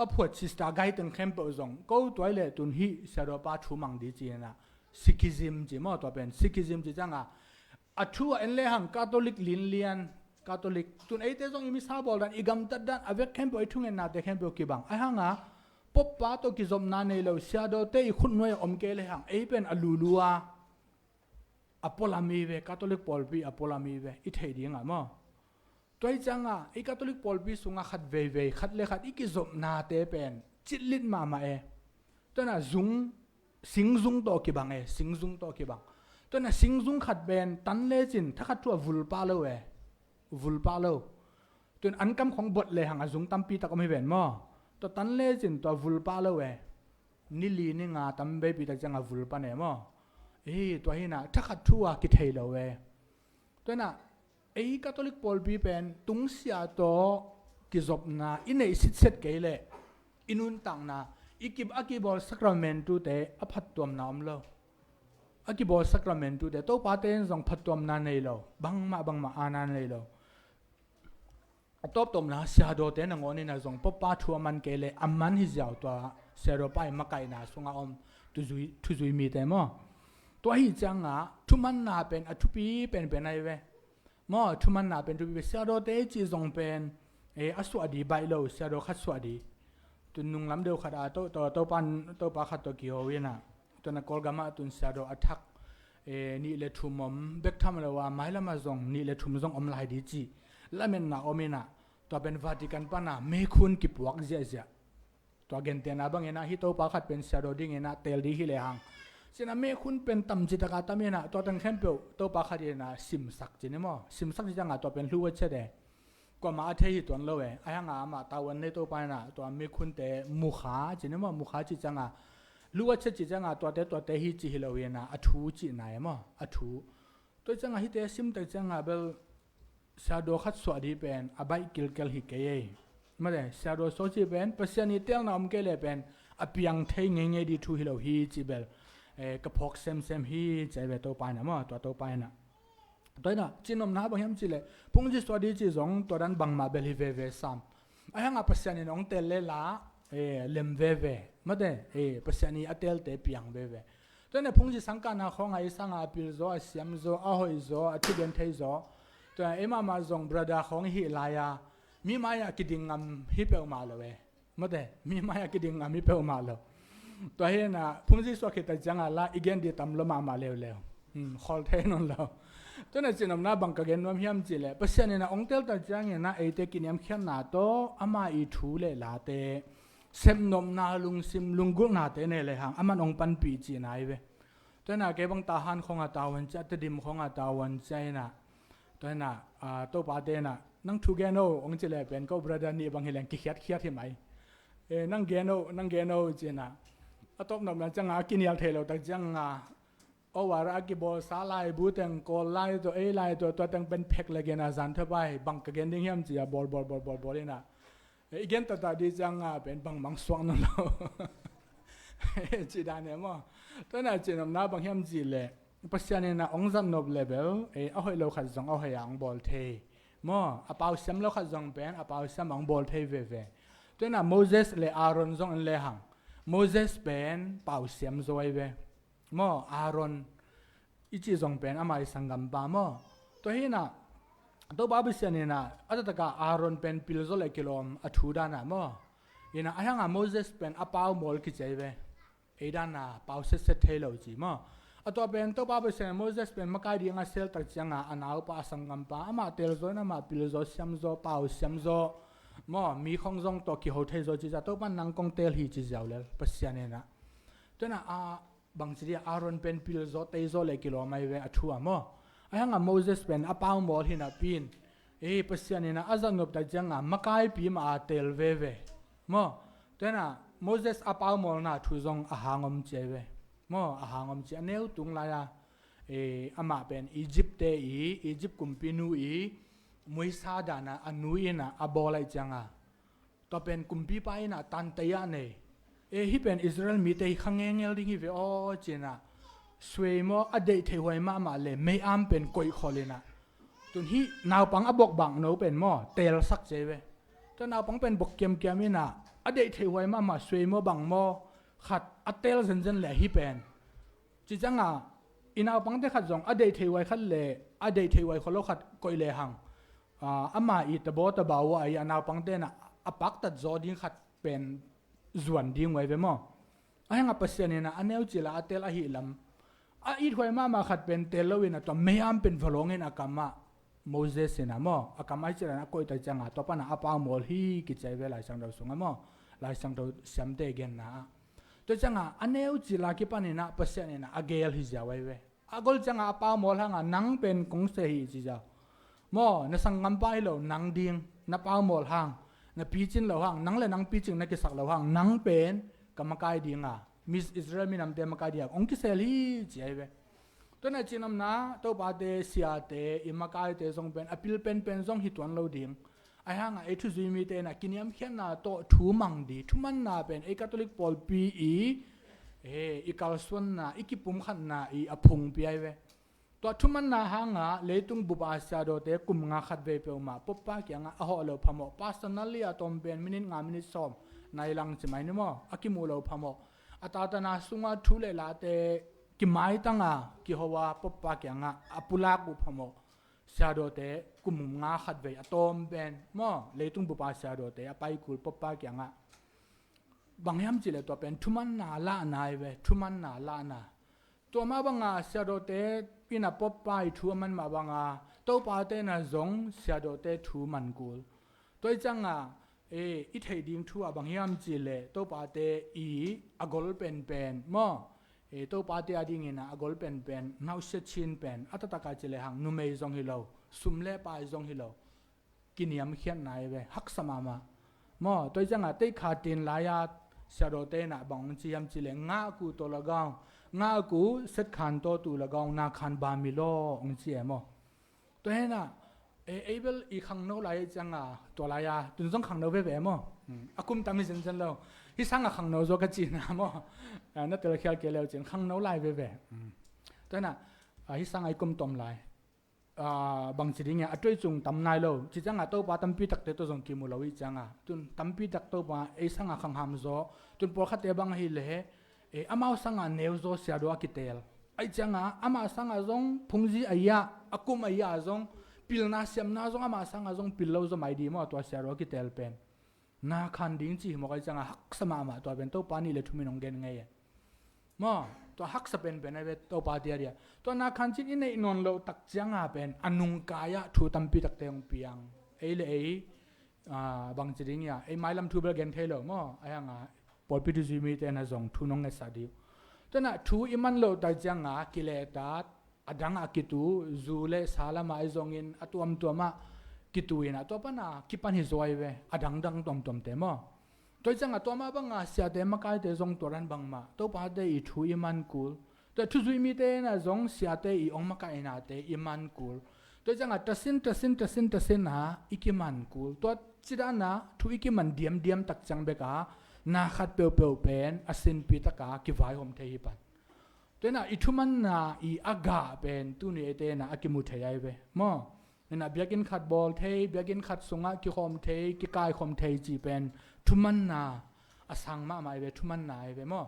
อัพวดสิสตาไกด์ตึงเข้มเปิลจงก็ตัวเลตุนฮีเสด็จป้าทุมังดีจีนะซิกิซิมจีมอตัวเป็นซิกิซิมจีจังอัทัวเอ็นเลหังคาทอลิกลินเลียนคาทอลิกตุนไอเตจงอิมิสาบอลดันอีกัมตัดดันอเวกเข้มเปิลทุ่งเงินนาเตเข้มเปิลกีบังไอ้หังปบป้าตัวกิจอมนาเนลเสด็จเตอีคุณน้อยอมเกลหังไอเป็นอลูลัวอพอลามีเวคาทอลิกปอลปีอพอลามีเวอิเทดีงะมอตัวจังไอ้คาทอลิกปอลปีสุงขัดเวขัดเลขัดอีกิจอมนาเตเป็นจิตลิดมาตัวน่ะซุงสิงซุงตัวกีบังสิงซุงตัวกีบังตัวน่ะสิงซุงขัดเป็นตันเลจินถ้าขัดตัววุลปาเลวุลปาเลตัวอันกำของบทเลยหังซุงตั้มปีตะก็ไม่เป็นมั้งตัวตันเลจินตัววุลปาเลนิลีนี่งาตั้มเบปีตะจังวุลปาเนี่ยมั้งตัวเห็นนะถ้าขัดทัวกิเทเลตัวน่ะไอ้คาทอลิกปอลปีเป็นตุงเสียตัวกิจอบนาอินเนสิตเซตเกลเลอินุนตังนาอีกิบอากิบอลสักราเมนตูเตอพัดตัวน้ำเลวอากิบอลสักราเมนตูเตโตปาเตนส่งพัดตัวนาในเลวบังมาอานาในเลวตบตัวนาเสียโดเตนงอนี่นะส่งปปาทัวมันเกลเลอามันฮิเจ้าตัวเซโรไปมาไกนาส่งอาทุจุยมีเตมอตัวฮิจังทุมันนาเป็นอทุปีเป็นไอเวมอทุมันนาเป็นทุปีเสียโดเตจีส่งเป็นอสวัสดีใบเลวเสียโดขัดสวัสดีตุนนุ่งล้ำเดียวขัดตัวปาขัดตัวกี่หัวนะตัวนักกอลกามาตุนเสียโดอัทักนี่เลทุมเบกทำเลยว่าไม่ละมาส่งนี่เลทุมส่งลายดีจีละเมนนาเมนะตัวเป็นวาติกันปานะไม่คุณกิบวักเจียตัวเกนเตนะบางเงินฮิโตปาขัดเป็นเสียโดดิ้งเงินเตลดีฮิเลหังฉะนั้นไม่คุณเป็นตำจิตกาตามีนะตัวตั้งเข้มเปลตัวปาขัดนะสิมสักจีนี่มั้งสิมสักที่จังตัวเป็นรู้ว่าเช่เดก็มาเที่ยวตัวเราไอ้ยังมาตาวันนี้ตัวไปนะตัวไม่คุ้นแต่มุขาจีนี่มั้งมุขาจีจังรู้ว่าเช่จีจังตัวเตะฮิจีฮิเราเวนะอัทูจีไหนมั้งอัทู ตัวจังฮิตเตซิมแต่จังเบลชาโดขัดสวดที่เป็นอบัยกิลเกลฮิเกยมาเลยชาโดโซจิเป็นเปอร์เซ็นต์นี้เตลนอมเกลเป็นอภิยังเทงเงยดีทูฮิโลฮีจิเบลกระพกเซมฮีใจเบลตัวไปนะมั้งตัวไปนะตัวน่ะจีนอมน้าบางอย่างจีเลยพุ่งจีสวดดีจีสองตัวนั้นบังมาเบลฮิเวซ้ำไอ้ห่างเปอร์เซ็นต์นี้น้องเตลเลล่าเลมเวมาเลยเปอร์เซ็นต์นี้อัตเตลเตปียังเวตัวนี้พุ่งจีสังกัดนะของไอ้สังอาปิลโซอาเซียมโซอาหอยโซอาทิเดนเทโซตัวมาส่งบราดาของฮิลายามีมายาคิดงามฮิเปลมาเลยมาเลยมีมายาคิดงามฮิเปลมาเลยตัวเห็นนะพุ่งจีสวดคิดแต่จังอะไรอีกอย่างดีตามลมมาเร็วขอเทนนแล้วตัวนั้นจีนอมน้าบังกะเกนน้ำหิมจีเลยเปอร์เซ็นต์นะองค์เตลตัดจังเนี่ยนะเตกินยามเขียนนาโตอามาอีทูเลลาเตเซมนมนาลุงซิมลุงกุนาเตเนเลยหังอามันองปันปีจีนายเวตัวนั้นเก็บังตาหันของอาตาวันจัดดิมของอาตาวันใจนะตัวนั้นตัวปาเตนะนั่งทูเกโนองค์จีเลยเป็นก็บราดานีบางเฮลังกิเขียดที่ไหมนั่งเกโนจีนะอาตบนมนั้นจังกินยาเทโลตัดจังโอวาระกิบอสาลายบูตังโกลายตัวลายตัวตังเป็นเพกเลยกันนะจันทบายบังกะเกนดิ้งยามจีบอลเลยนะอีกอย่างตัดดีจังเป็นบังมังสวงนั่นแหละจีดานเนี่ยมั้งตัวนั้นจีนอมน้าบังยามจีเลยปัจจัยเนี่ยนะองค์จันนบเลเวลเอาให้เราขัดจงเอาให้ยังบอลเทมั้งอาเปาเซมเราขัดจงเป็นอาเปาเซมบังบอลเทเวตัวนั้นโมเสสเลยอารอนจงอันเลยหังโมเสสเป็นเปาเซมจอยเวมั้งอารอนอีจีจงเป็นอามาสังกัมปามะตัวเห็นนะตัวบาบิเซนี่นะอาจจะตะกาอารอนเป็นพิลโซเลกิโลมอัทูดานะมะยินะไอ้ห่างโมเสสเป็นอาเปามอลกิเจเวไอ้ด้านน่ะเปาเซเซเทโลจีมะตัวเป็นตัวบาบิเซนโมเสสเป็นมักไอดีงาเซลตักจังอันเอาปาสังกัมปาอามาเทลโซนะมาพิลโซเซมโซเปาเซมโซมะมีของจงตัวกิโฮเทโซจีจ้าตัวมันนังกงเทลฮีจีเจ้าเลยปัจจัยนี่นะตัวน่ะบางสิ่งอารอนเป็นพิลโซเตโซเลกิโลไม่เวอทัวมั้งไอ้ห่างโมเสสเป็นอาเปามอลหินาปีนปัจจัยนี้นะอาจารย์นบตัดจังมักไอปีมาเตลเวมั้งแต่น่ะโมเสสอาเปามอลน่ะทุจงอาหางอมเจเวมั้งอาหางอมเจเนวตุงลายอามาเป็นอียิปต์อียิปต์กุมพินูมวยซาดานะอนุยนะอาบอลไอจังตัวเป็นกุมพิไปนะตันเตียเนฮิเป็นอิสราเอลมีแต่ขังเงลดิ้งฮิเวโอเจนะสวยมั้งอดีตเทวายมาเลยไม่อ้ำเป็นกอยคอเลยนะตุนฮีนาวปังอบกบังโนเป็นมั้งเตลสักเจเวแต่นาวปังเป็นบกเกียมนี่นะอดีตเทวายมาสวยมั้งบังมั้งขัดอัตเตลเซนเลยฮิเป็นจิจังอินาวปังได้ขัดจงอดีตเทวายขัดเลยอดีตเทวายคนเราขัดกอยเลยหังอามาอีตะโบตะบ่าวไอ้นาวปังเดนะอปักตัดจอดิ้งขัดเป็นส่วนดิ้งไว้เว้มั้งไอ้ห่างปัจจัยนี่นะอันนี้จิละอัตเตลอหิลัมอีทไว้มาขัดเป็นเตลวินะตัวไม่อ้ำเป็นฟลงเงินอากามาโมเสสนะมั้งอากามาจิละนักกอยตัดจังตัวปนอาปามอลฮีกิจใจเวลาสังเราส่งมั้งลายสังเราเสียมเตเกนนะตัวจังอันนี้จิละกี่ปนินะปัจจัยนี่นะอเกลฮิจาไว้เว้อากอลจังอาปามอลหังนังเป็นกงเสฮีจิจามั้งนสังกัมไปโลนังดิ้งนับปามอลหังนับปีจินโลหังนังเลยนังปีจินนักกิสักโลหังนังเป็นกรรมการดิ้งมิสอิสราเอลมีนำเตมกาดียกองค์กิเซลีจีไอเวตัวนั้นจีนำนะตัวบาเตเซียเตอิมากาเตซงเป็นอพิลเป็นซงฮิตวันโลดิ้งไอ้ห่างไอ้ทุจิมีเตนะกินยามเขียนนะโตทูมังดีทุมันนะเป็นไอ้คาทอลิกปอลปีอีกาลสวนนะอีกิปุ่มขันนะอีอพุงปีไอเวตัวทุมันนะห่างเลยตุงบุบอาเซียโดเตกุมงาขัดเวเปอมาปุ๊บป้าเกี่ยงอ่ะเราพามอ personally อะตอมเป็นมินิงามินิซอมในหลังจะไม่เนี่ยมั้งอากิมูเราพามออาตาตนาสุงาทุเลลาเตกิไม้ตั้งกิฮัวปุ๊บปากยังอาปุลากุพมอเสียดเตกุมงาขัดเวอตอมเป็นมั้งเลยตุงบุปผาเสียดเตอไปกุลปุ๊บปากยังบางยามจิเลตัวเป็นทุมันนาลานาเวทุมันนาลานาตัวมาบางเสียดเตปีน่ะปุ๊บไปทัวมันมาบางตัวปาเตน่ะจงเสียดเตทัวมันกุลตัวจังอีไทยดิ้งทัวบางยามจิเลตัวปาเตอากอลเป็นมั้งตัวปาเตอดิ้งเงินอากอลเป็นน่าเสียชินเป็นอัตตะกาจิเลหังนุ่มเอจงฮิโลสุมเล่ปายจงฮิโลกินยามเขียนนายเวฮักสมามามั้งตัวจังเตขาตินลายาเสียดเตน่ะบางจียามจิเลงากูตัวละกาง งากูเซตขันโตตูละกองนาขันบามิโลองเจียมอตัวเห็นน่ะเอเบลอีขังโนไลจังอ่ะตัวลายาตุนซงขังโนเวเวมออากุมตามิเซนเซนแล้วฮิสังอ่ะขังโนโซกจีนามอนั่นตัวเขียนเกลียวจีนขังโนไลเวเวตัวน่ะฮิสังไอกุมตอมไลบางสิ่งเนี่ยตัวจุงตำนายเราจิจังอ่ะตัวปาตั้มปีตักเตตัวจงกิมุลาวิจังอ่ะตุนตั้มปีตักตัวปาไอสังอ่ะขังหามโซตุนพอขัดเตบังฮิเลอามาสังอ่ะเนวโซเสียดัวกิเตลไอจังอ่ะอามาสังอ่ะจงพุงจีอายะอากุมอายะจงปิลนาเสียมนาจงอามาสังอ่ะจงปิลเราจะไม่ดีมั้งตัวเสียดัวกิเตลเป็นนาคันดิ้งจีมอกไอจังอ่ะฮักสมามาตัวเป็นตัวปานี่เลยทุ่มนองเกนไงมั้งตัวฮักสเป็นไอเวตัวปาเดียร์ตัวนาคันจินอินเนนนเราตักจังอ่ะเป็นอนุงกายะทูตัมปีตักเตงเปียงไอเลยบางสิ่งเนี่ยไอไม้ลำทูเบลเกนเทลมั้งไอยังอ่ะปอดพิธีมีแต่น่ะจงทุนองเงสาดิวตัวน่ะทูอิมันโลตักจังอ่ะกิเลสตัดอดังอ่ะกิตูจูเลสาลามาไอจงอินอตัวมากิตูอินะตัวปนะกิปันฮิโซไอเวอดังตัวเตมอตัวจังอ่ะตัวมาบังอ่ะเสียเตมาไกเตจงตัวรันบังมาตัวปาเตอีทูอิมันกูลตัวทุจุมีเตน่ะจงเสียเตอีองมาไกนาเตอิมันกูลตัวจังอ่ะตัดสินนะอิกิมันกูลตัวจิดานะทูอิกิมันเดียมตักจังเบกานาขัดเปียวเป็นอสินปีตะกากิไว้หอมเทียปันตัวน่ะอิทุมันน่ะอีอากาเป็นตัวนี้เตน่ะอากิมุเทียเวมั้งนี่น่ะเบียกินขัดบอลเทียเบียกินขัดสุงะกิหอมเทียกิกายหอมเทียจีเป็นทุมันน่ะอาสังมาไม่เวทุมันน่ะเวมั้ง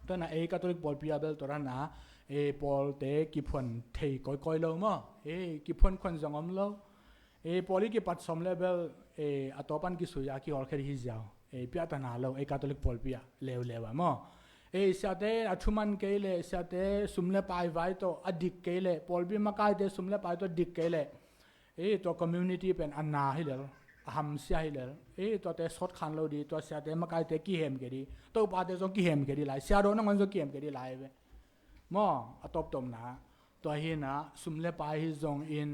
ตัวน่ะคาทอลิกบอลพิอาเบลตัวนั้นน่ะบอลเตกิพวนเทียก้อยๆเลยมั้งกิพวนควันจังอมเลยบอลที่กิปัดสมเลเบลอัตโตปันกิสุยากิออลเคดิฮิจาวพิอาตันาเราคาทอลิกบอลพิอาเลวมั้งเสียเตอชุมันเกลเสียเตสุมเลปายไว้ตัวอดิกเกลบอลพิมาไกเตสุมเลปายตัวดิกเกลตัวคอมมูนิตี้เป็นอันนาฮิเลลฮัมเซียฮิเลลตัวเตสดขันเราดีตัวเสียเตมาไกเตกี่เฮมเกดีตัวปาเตจงกี่เฮมเกดีไลเสียโดนนั่งมันจงกี่เฮมเกดีไลเวมั้งอัตบตมนะตัวเฮนะสุมเลปายฮิจงอิน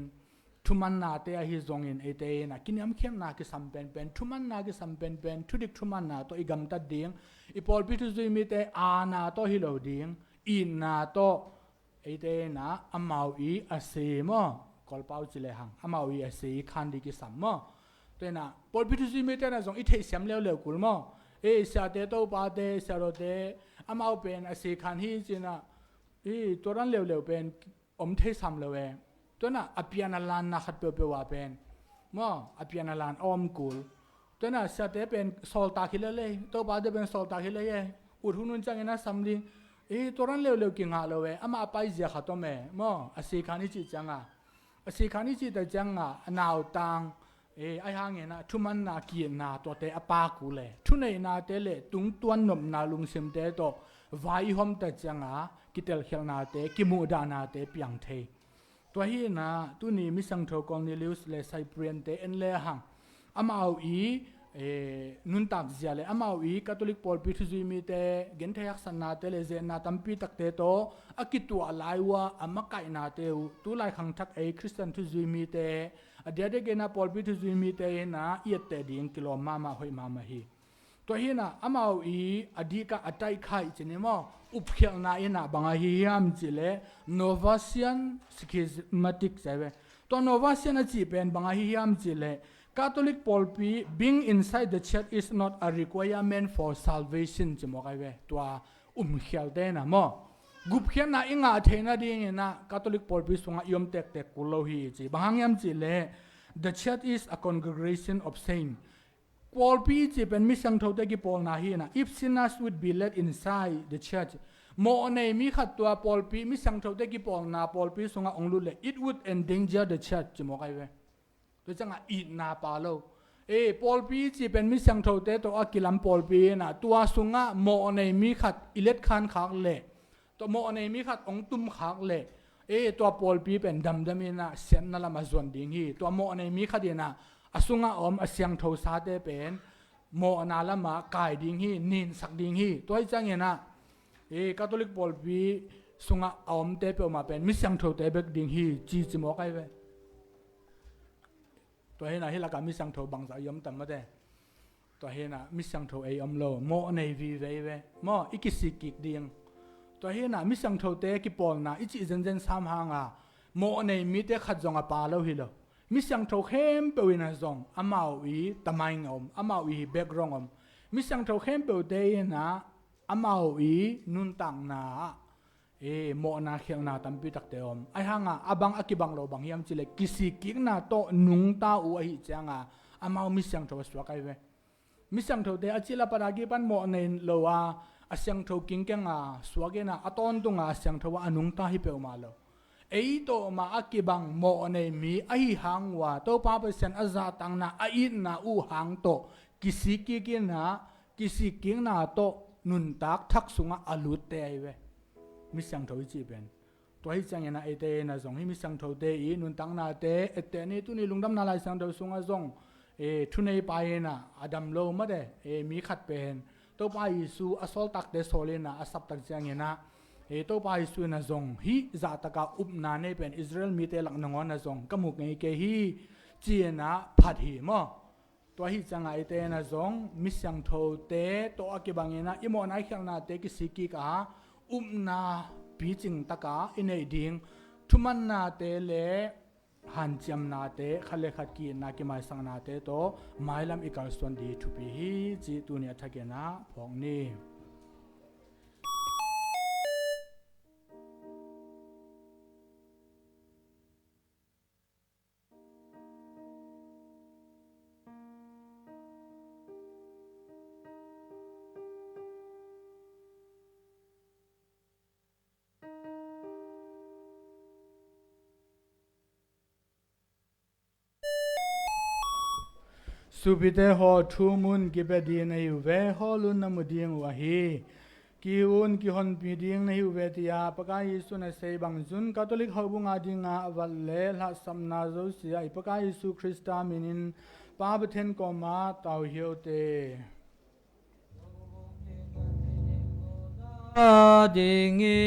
ทุมันนาเตะฮิจงอินเตนะกินยามเข้มนากิสัมเป็นทุมันนากิสัมเป็นทุดิกทุมันนาตัวอีกัมตัดดิ้งอีพอลพิทุจุมีเตอานาตัวฮิโลดิ้งอินนาตัวเตนะอามาวีอาเซมอกอลปาวจิเลหังอามาวีอาเซคันดิกิสัมมอตัวน่ะพอลพิทุจุมีเตนะจงอิเทเสียมเลวกุลมอเสียเตตัวปาเตเสียโรเตอามาเป็นอาเซคันฮิจินะตัวนั้นเลวเป็นอมเทสัมเลวตัวน่ะอภิญาลานนักขัดเปียวว่าเป็นมั้งอภิญาลานออมกุลตัวน่ะเสด็จเป็นโซลตาคิเลเลยตัวบาดเป็นโซลตาคิเลยอุดหุนุนจังเงินสัมลิงตัวนั้นเลวกิงหาเลวอามาไปเสียขัดตัวแม่มั้งอาศัยขานิจิจังอ่ะอาศัยขานิจิแต่จังอ่ะนาวตังไอ้หางเงินนะทุมันนากีนาตัวเตอปากุเลยทุนในนาเตเลตุงตัวนนมนาลุงซิมเตตัววายหอมแต่จังอ่ะกิเตลเขียนาเตกิมูดานาเตเปียงเทตัวฮีนะตัวนี้มิสังโทกอนนิลิอุสเลไซเปรียนเตเอ็นเลหังอามาอีนุนตักเสียเลยอามาอีคาทอลิกพอลพิทุจุมีเตเกนเทียกสันนาเตเลเจนาตัมปีตักเตโตอากิตัวลายวะอามาไกนาเตวตัวลายขังทักคริสเตียนทุจุมีเตเดียดเกนาพอลพิทุจุมีเตนะเอียดเตดิ่งกิโลมาหอยมาฮีตัวฮีนะอามาอีอดีกาอัตไอไข่เจเนมออุปเขียนนาอินะบางฮียามจิเลโนวาเซียนสกิสมาติกเซเวตัวโนวาเซียนจีเป็นบางฮียามจิเลCatholic polpi being inside the church is not a requirement for salvation จิมอกไอเวตัวเขียวเตนะมอกุบเขียนนาอิงาเทนะดีเงนะ Catholic polpiสุงะยมเตกกุโลฮีจิบางยามจิเล the church is a congregation of saints polpiจิเป็นมิสังโทเตกิปอลนาฮีนะ if sinners would be led inside the church โมในมีขัดตัวปอลปีมิสังเท่าเด็กปองนาปอลปีสงะองลุเล it would endanger the church จิมอกไอเวตัวจังอีนาปาโลปอลปีจีเป็นมิสังเท่าเตตัวอากิลัมปอลปีนะตัวสงะโมในมีขัดอิเล็ดคันขากเล่ตัวโมในมีขัดองตุมขากเล่ตัวปอลปีเป็นดำมีนะเสียนนั่นละมาส่วนดิ่งฮีตัวโมในมีขัดนะอสุงะอมอเสียงเท่าซาเตเป็นโมนาละมากายดิ่งฮีนินสักดิ่งฮีตัวจังเงนะคาทอลิกบอลปีสุงะอมเตเปอมาเป็นมิสังโทเตเบกดิ่งฮีจีจิมอกไอเวตัวเห็นนะเฮลักามิสังโทบังสายมตัมมาเตตัวเห็นนะมิสังโทไออมโลโมในวีเวโมอิกิสิกิกดิ่ง ตัวเฮน่ะมิสังโทเตกิปอลน่ะอิจิเจนเจนสามหางอ่ะโมในมิเตขัดจงอ่ะปาเลวฮิโลมิสังโทเข้มเปวินาจงอามาวีตะไมงอมอามาวีแบกรองอมมิสังโทเข้มเปวเตยน่ะอามาวีนุนตังน่ะโมนาเขียงนาตัมปิตักเตอมไอหางอ่ะอบังอกิบังโลบังยามจิเลกิสิกิกนาโตนุงตาอูไอจังอ่ะอามามิสังโทสวะไกเวมิสังโทเตอจิลาปรากิปันโมในโลวาอาเซียงโทกิงแกงอ่ะสวะเกนะอตอนตุงอ่ะอาเซียงโทว่าอนุงตาฮิเปอมาโลโตมาอกิบังโมในมีไอหางว่าโตปาเปเซนอาซาตังนาไออินนาอูหางโตกิสิกิกินะกิสิกิงนาโตนุนตักทักสุงอ่ะอลุเตไอเวมิสังโทอิจิเป็นตัวฮิจังยันเอเตนะจงฮิมิสังโทเตอีนุนตังนาเตเตนี่ตุนี่ลุงดำนาลายสังโทสุงอ่ะจงทุนในไปนะอดัมโลมาเดมีขัดเป็นตัวไปสู่อสอลตักเดโซเลนะอสับตักจังยันนะตัวไปสู่นะจงฮิจะตะกาอุปนาเนเป็นอิสราเอลมีเตลักนงอนนะจงกมุกไงเกฮิจีนะพัดหิมะตัวฮิจังไอเตนะจงมิสังโทเตตัวอกิบังยันนะอิโมนัยขังนาเตกิสิกิกาอุปนาปีจิงตะกาอินเอดิงทุมันนาเตเลหันจำนาเตขัเลขัดกีนากิมาสังนาเตโตไมลัมอิกาลส่วนดีทุปีฮีจีตุเนียทักเกนะพองนี้ สุบิเตหอทูมุนกิเปดีในเวหอลุนนมุดีงวะฮีกิอุนกิฮอนปีดีงในเวติยาปะกายิสุนเซบังจุนคาทอลิกฮาบุงอาดิงาอวัลเลลาสัมนาโซเซียปะกายิสุคริสตามินินปาบเทนกอมาตาวเฮียวเต
ดิงิ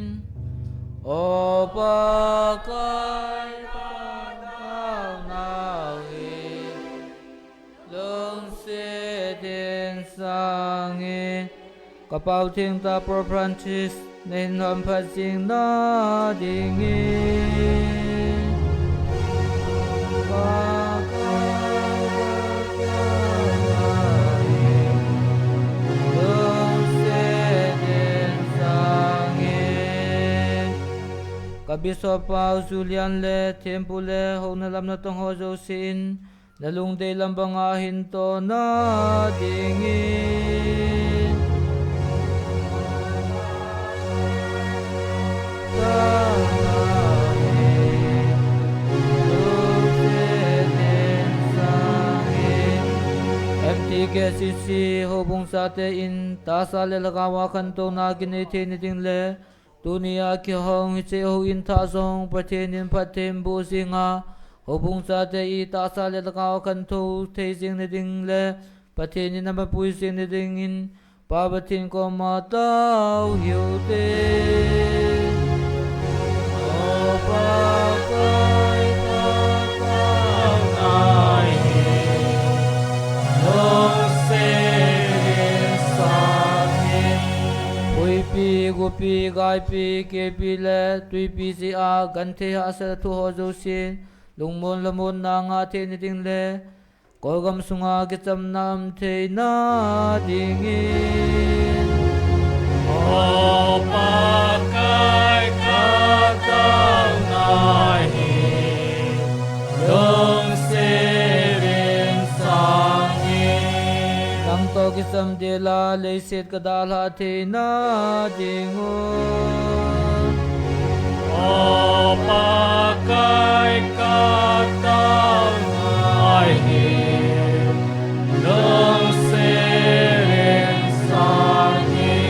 นโอปะกายปะดาวนาวีลงเสด็จสังเกกระเป๋าทิ้งตาโปรฟรานซิสในนามพระสิงห์นาดิงินปะกายปะดาวนาวีลงเสด็จสังเกKabisopau Julian le temple le ho na lam na tong ho zo sin na lung de lam banga hin to na dingin MTKCC ho bung sa te in ta sa le lagawa kan to na ginete ni ding le Dunia ki hong hiche Houin Thah zong pathenin pathem bu singa hobung sa te I ta sa le lakaw kan tho thei jing ne ding le pathenin na pui sing ne ding in pa bathin ko ma tau hiu te o pa kai ta tau nai no se pi gupi gai pi ke pi le tui pi si a gan the ha sa thu ho zo si lungmon lamon na nga the ni ding le ko gam sunga ke cham nam the na dingin o pa kai ka tau nai long se ren sang to kisam de la le set ka dal ha the na dingun o pa kai ka tau nai hi long se ren sang hi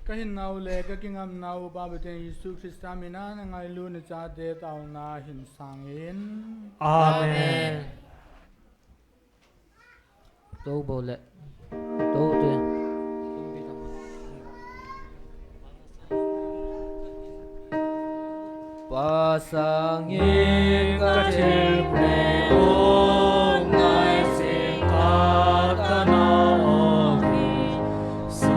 ka hin nau le ka kingam nau ba beten Yesu Christa mina na ngai lu na cha de tau na hin sang in
Amen Tô bồ lệ Tô tuyên Pasangin ka chimne o ngai sing ka na o ki so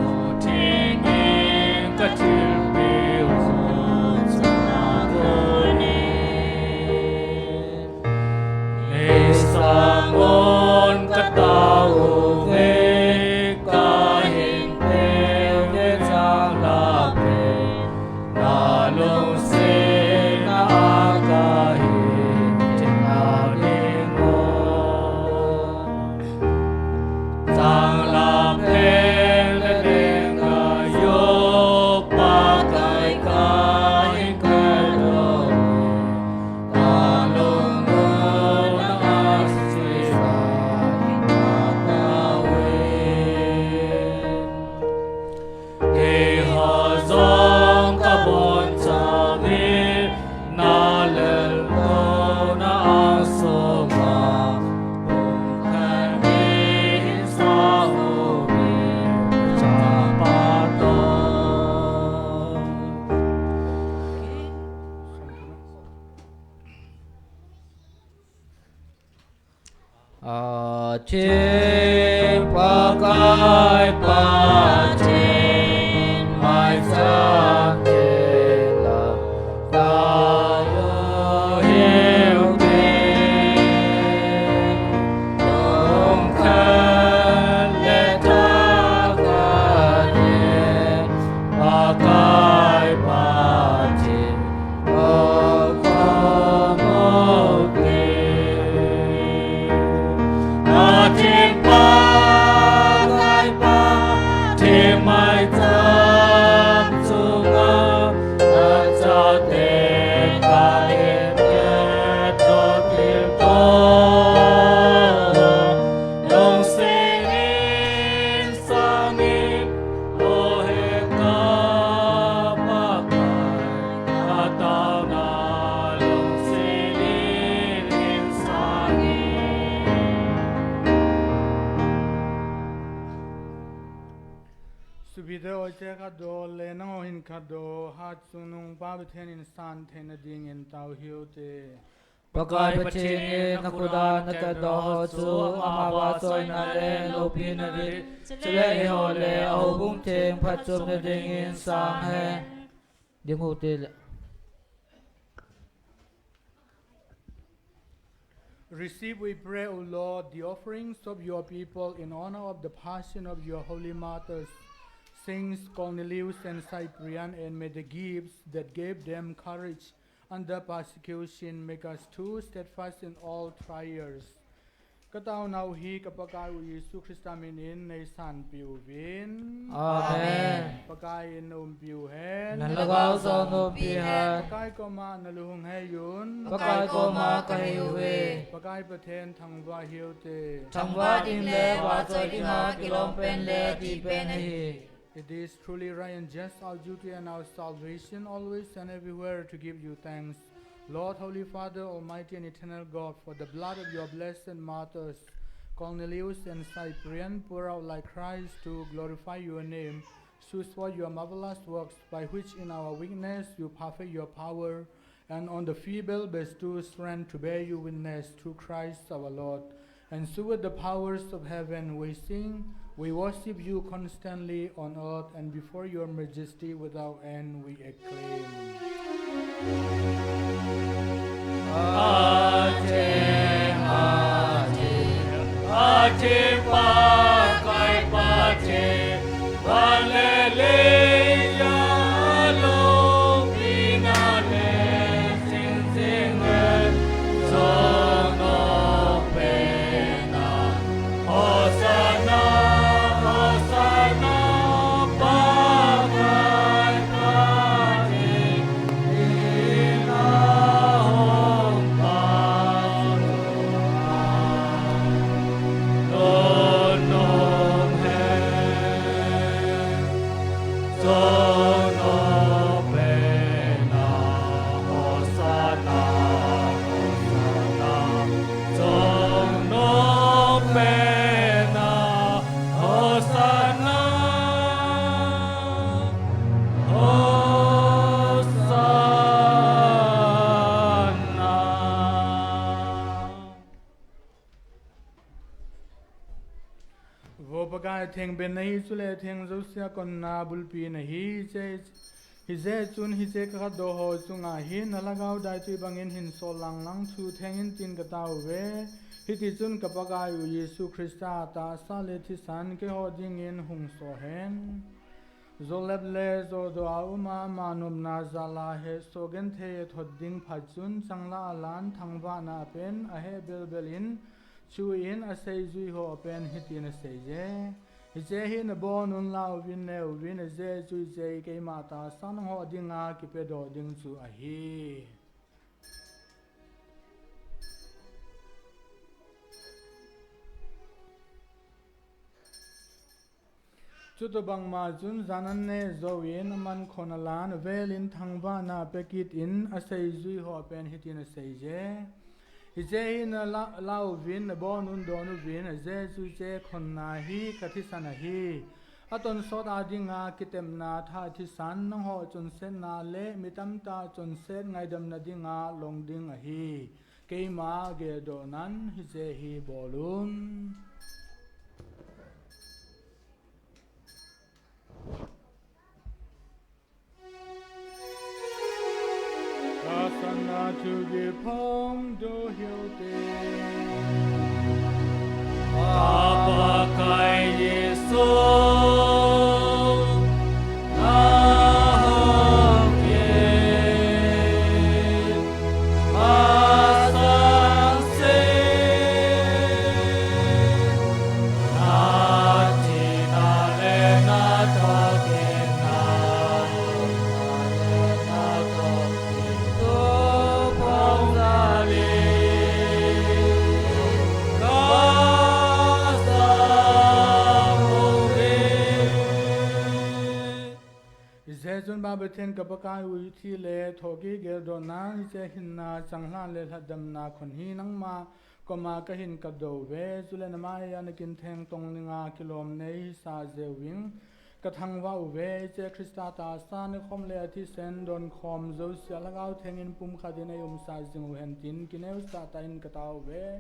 Chim pakai patin mai sam trên lòng tayo hiểu tin ông khen lệ ta cả nhẹ pakai patin ông không một Chim pakai patin mai sam sunga cha te ka em ye to tim to long singin sangin o he ka pakai atau na long singin sangin
Subide oche ka do le nang o hin ka do hat sunung pa bethen in san then ding in tau hiu te
Pakai pachin nakuda nakadoho su amaba soy na le lopi na di chile ho le au bung theng phat chum na ding in sang he ding hu te
Receive, we pray, O Lord, the offerings of your people in honor of the passion of your holy martyrs, Saints Cornelius and Cyprian, and may the gifts that gave them courage under persecution make us too steadfast in all trials. Katao nau hi kapakai u Yesu Christa min in nei san piu vin.
Amen.
Pakai in piu hen.
Nalagaw sa nupihan
Pakai ko ma naluhung hay yun.
pakai ko ma kahiwe
Pakai paten thangwa hiu te.
thangwa ding le wa soy ding ha kilom pen le ti pen hi
It is truly right and just our duty and our salvation always and everywhere to give you thanks. Lord, Holy Father, Almighty and Eternal God, for the blood of your blessed martyrs, Cornelius and Cyprian, pour out like Christ to glorify your name, shows for your marvelous works, by which in our weakness you perfect your power, and on the feeble bestow strength to bear you witness through Christ our Lord. And so with the powers of heaven we sing, we worship you constantly on earth, and before your majesty without end we acclaim.
Ate pakai pace Haleluya lo pinale sing sing sono pena Hosanna Hosanna pakai pace ina
Theng ben nahi chule theng zosia kon na bulpi nahi che hize chun hize ka do ho chunga hi nalagaw dai tu bangin hin so lang lang chu thengin tin ka taw ve hiti chun ka paga yu Yesu Christa ta sa le thi san ke ho ding in hung so hen zolab le zo do auma manum na zala he so gen the thod ding pha chun changla lan thangwa na pen a he bel belin chu in a sei zui ho pen hitin a sei je Hize hi na bon un lau vin ne vin ze chui ze ke mata san ho dinga ki pe do ding chu a hi chu to bang ma chun zanan ne zo yin man khonalan velin thangwa na pekit in a sei zui ho pen hitin a sei je Hize in lau vin bon un donu vin ze chu che khonna hi kathisa hi aton soda dinga kitem na tha thi san nang ho chun sen na le mitam ta chun sen ngai dam na dinga long ding a hi keima ge do nan hize hi bolun bê thiên cặp cái uy thi lệ thô ký ghé đồ ná chế hình na chẳng lan lệ thật đầm na khẩn hi nắng ma có mà cái hình cặp đầu về dù lên mai anh kinh thèn tông linh kilom này sa dễ wing cái thằng vào về chế Krista ta sa nơi khom lệ thi sen đòn khom dấu xia lagao thèn in pum khá đến ayum sa ding hen tin kineu sa ta in cái tàu về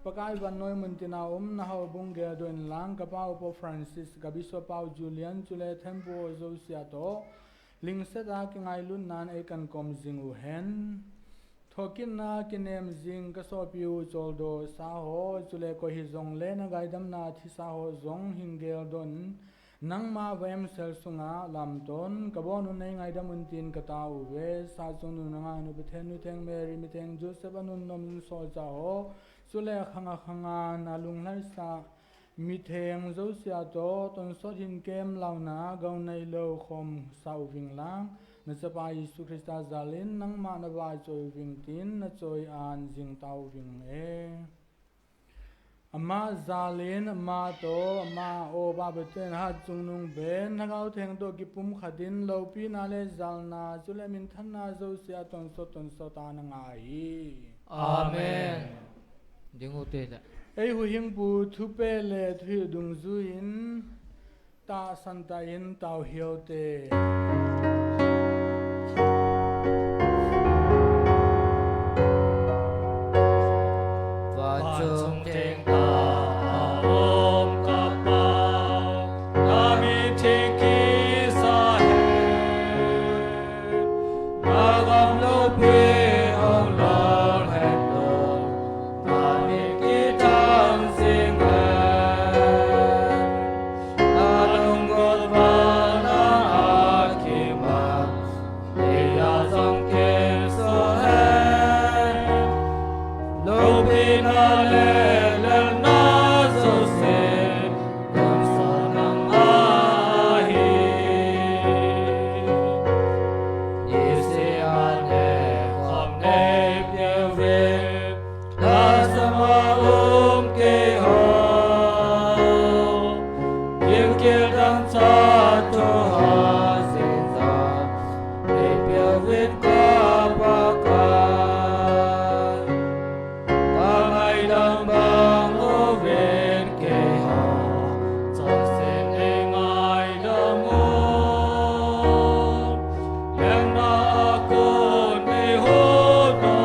pakai van noi muntina na hau bung ge doin lang ka pau po Francis ka biso pau Julian chule tempo zo sia to ling se da ki ngai lun nan e kan kom jing u hen thokin na kinem jing ka so piu chol do sa ho chule ko hi zong le na gai dam na thi sa ho zong hingel don nang ma vem sel sunga lam ton ka bon nei ngai dam un tin ka ta u ve sa chung nu na nu be then nu theng Mary mi theng Joseph anun nom so cha ho sule khanga na lung lai sa mi theng zo sia to ton so hin kem lau na gau nei lo khom sau ving lang na chapa Yesu Krista zalin nang ma na wa choi ving tin na choi an jing tau ving e ama zalin ama to ama o ba beten ha chung nung ben na gau theng to ki pum khadin lo pi na le zal na chule min than na zo sia ton so ta na ngai
Amen. Ding u te da.
Ei hu hing bu thu pe le thu dung zu in ta san ta in tao hiu te
Và chung thiên ta ôm cặp bao ta mi thiên kỳ sa hết ta gom lô bê ông lor hết lor ta mi kỳ tham sinh hết ta đông gột vào ta a kỳ mà để ya dòng kê so hết lô bê na lê lê na so se con sa nang a hi Yese ane khom ne bia ve ta sama ke ho Kiel kiel dang cha to ha sin sa ne bia ve ka pa ka ta ngai dang bang o ven ke ho chong sen e ngai dang o yang na ko ne ho no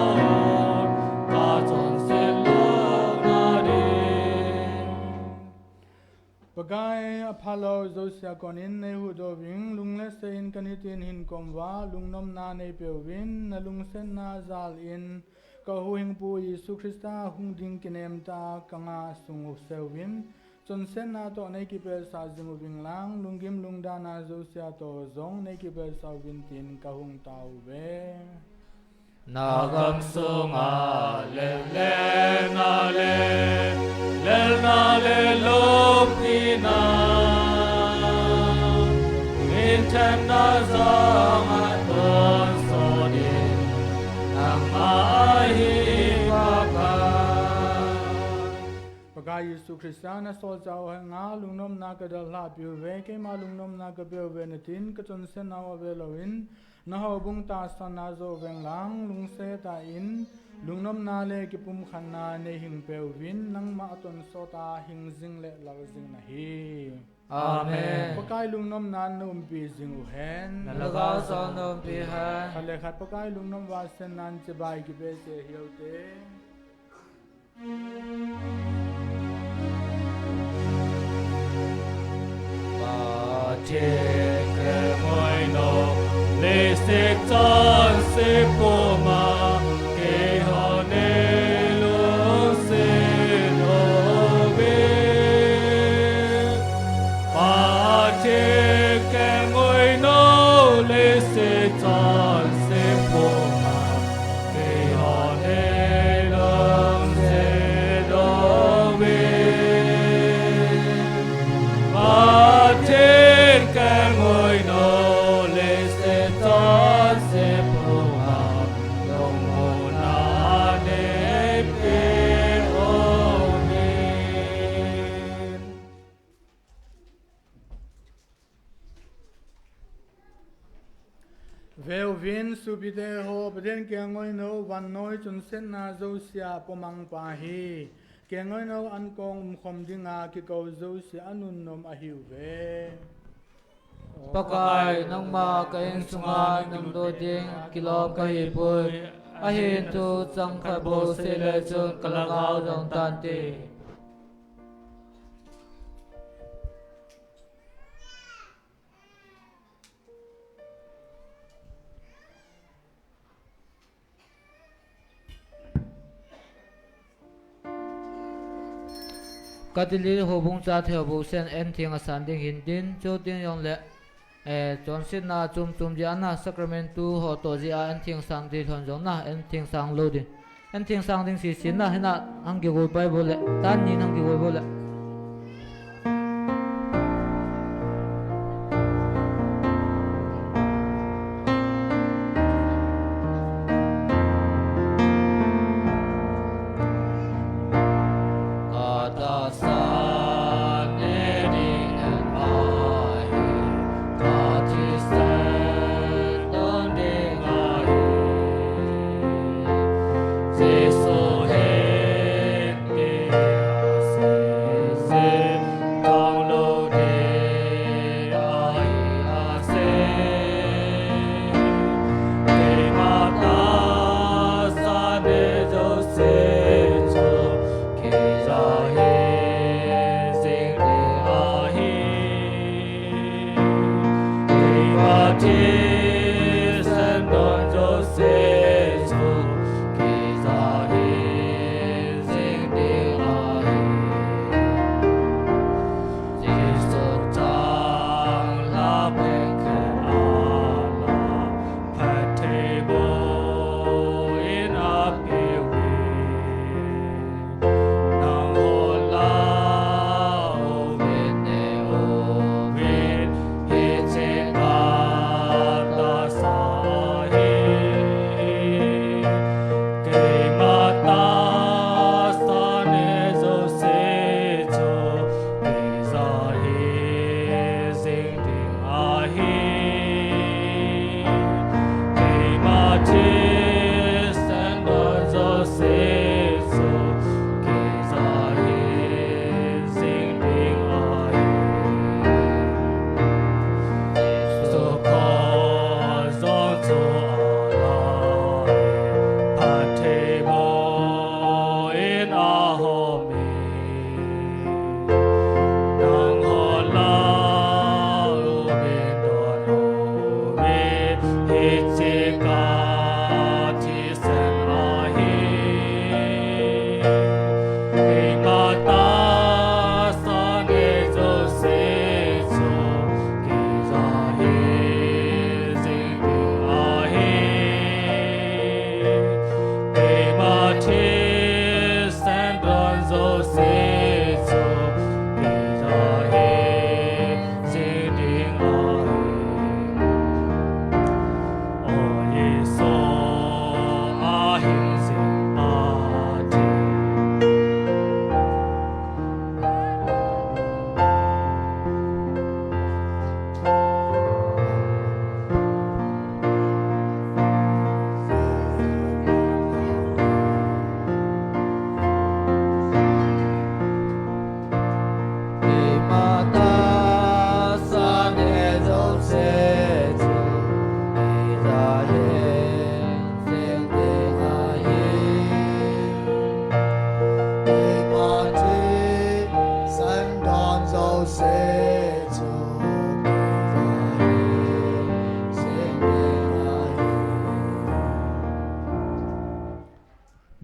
ta chong sen lo na de
Pagai apalo zo sia kon in nei hu do wing lung le se in kan hitin hin kom wa lung nom na nei pe win na lung sen na zal in ka hu hing pu Yesu Krista hung ding kinem ta kanga sung se win chon sen na to nei ki pe sa jing wing lang lung gim lung da na zo sia to zong nei ki pe sa win tin ka hung tau ve
Na gam sung a le le na le lo pi na min ten na zong a ton so din ang ma hi pa pa
Pagai Yesu Krista na so chao nga lung nom na ka dal la piu ve ke ma lung nom na ka pe ve na tin ka chon sen na wa ve lo in na ho bung ta san na zo veng lang lung se ta in lung nom na le ki pum khan na ne hing pe win nang ma ton so ta hing jing le la jing na hi
Amen.
pakai lung nom na num pi jing u hen
Na la ga so nom pi ha
khale khat pakai lung nom wa sen nan che bai ki pe se hiu te
Ba che ke moi no le se ton se po ma ke ho ne lo se no be Ba che ke moi no le se ton se po ma ke ho ne lo se no be Ba trên cái ngôi nô lê sẽ tot sẽ phù hợp đồng hồ na đế bê ô min
Veo vin subite ho beden ke ngoi no van noi chun sen na zo sia pomang pa hi ke ngoi no an kong khom dinga ki ko zo sia anun nom a hiu ve
Pakai nang ma kain sunga nang do ding kilom ka hi pui a hin tu chang kha bo se le chun kalangau dong tan ti Katili hobung cha theo bu sen en thing a san ding hin din chu ting yong le chon sin na chum chum ji ana sacramentu ho to ji a en thing sang ti thon jong na en thing sang lo din en thing sang ding si sin na hina ang gi go bible le tan ni nang gi go le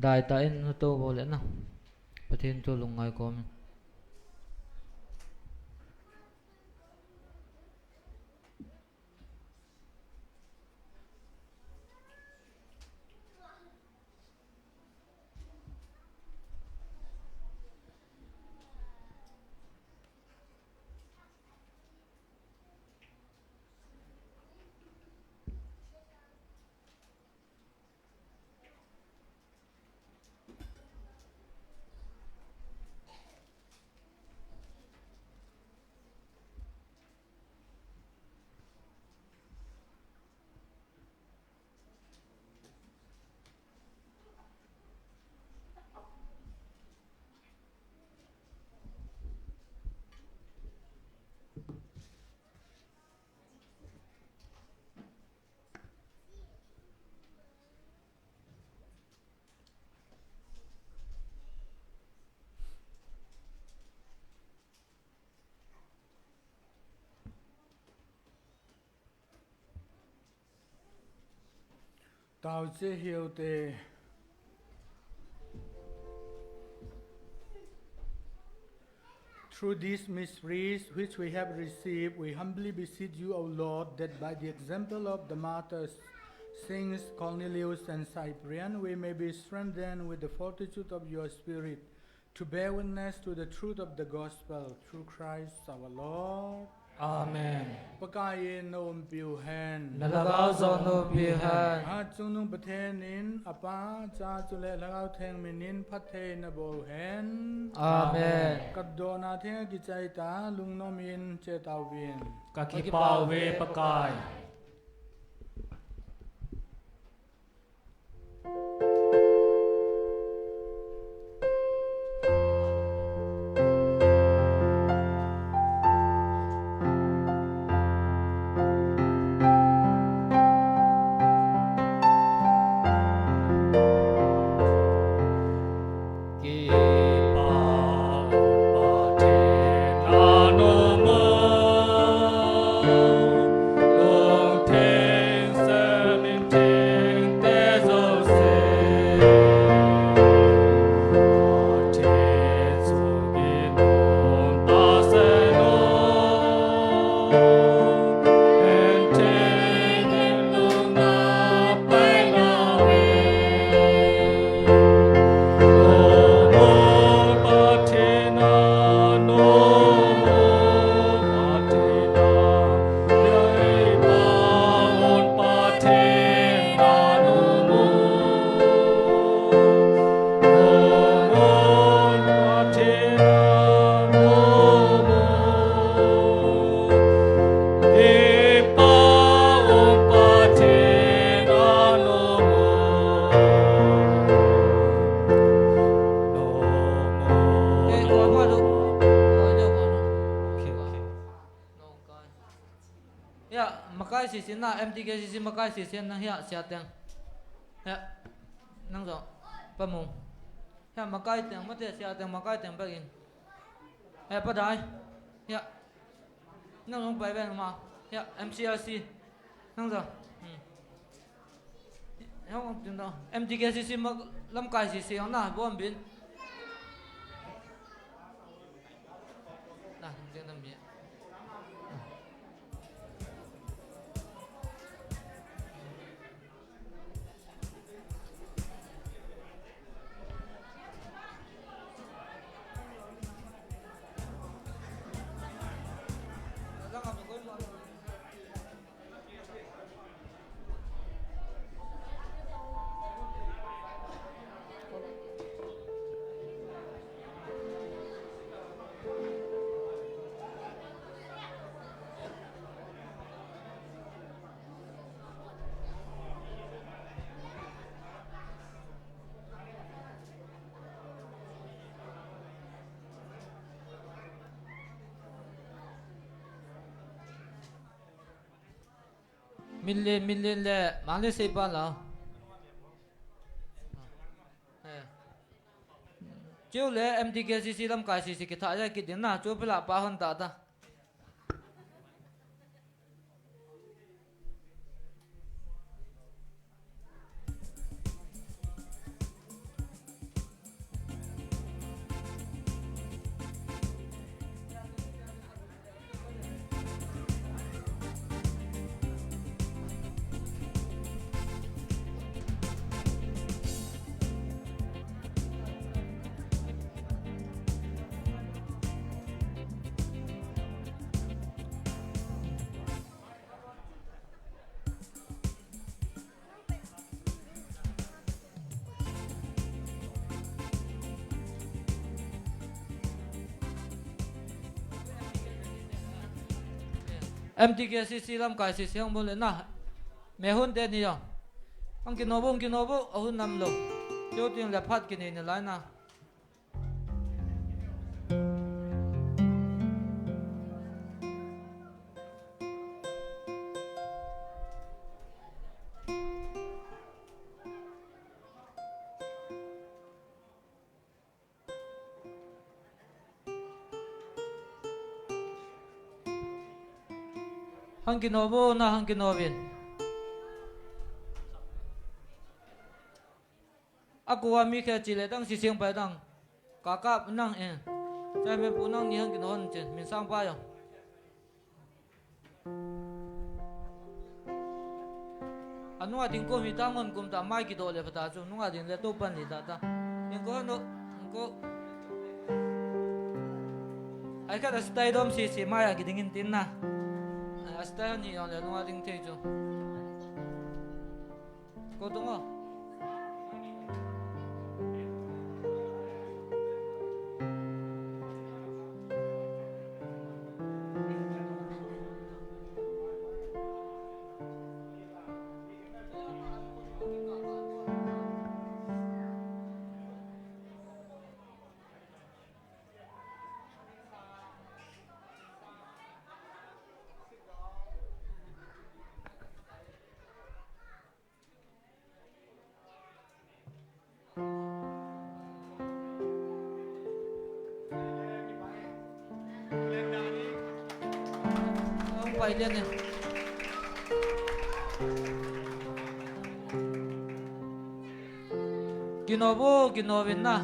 dai ta in to bo le na pathin to lungai ko mi
Tao chế hiểu tê Through these mysteries which we have received, we humbly beseech you, O Lord, that by the example of the martyrs, Saints Cornelius and Cyprian, we may be strengthened with the fortitude of your Spirit to bear witness to the truth of the gospel through Christ our Lord.
Amen.
Pakaye nom piu hen.
Nalagao zon no pihan.
Ha chung nung pathenin apa cha chule lagao theng minin pathe na bo hen.
Amen.
Kadona theng ki chai ta lung nomin che tau bin.
Kakipao ve pakai. MTKCC na MTKCC MTKCC na hiya siya teng ya nang zo pamung ya makai teng mate siya teng makai teng bagin ya padai ya nang long bai ben ma ya MCRC nang zo ya ngom tin da MTKCC lam kai CC na bom bin na tin da mi million le mali se pa la chiu le MTKCC lam kai CC ki tha ja ki din na chu pla pa hon ta ta MTKCC lam kai CC ang bole na mehun de ni yo ang kinobo ahun nam lo yo tin la phat ki ni la na hang kinobo na hang kinobin aku wa mi khe chi le dang si siang pai dang ka ka nang en chai me pu nang ni hang kin hon chen min sang pa yo anua ding ko mi ta ngon kum ta mai ki do le phata chu nunga ding le to pan ni ta ta yen ko no ko ai ka da stai dom si si mai ki ding in tin na stai ni on le nunga ding te chu ko to ngoไปเรียนเนี่ยกินโอโบกินโอวินนะ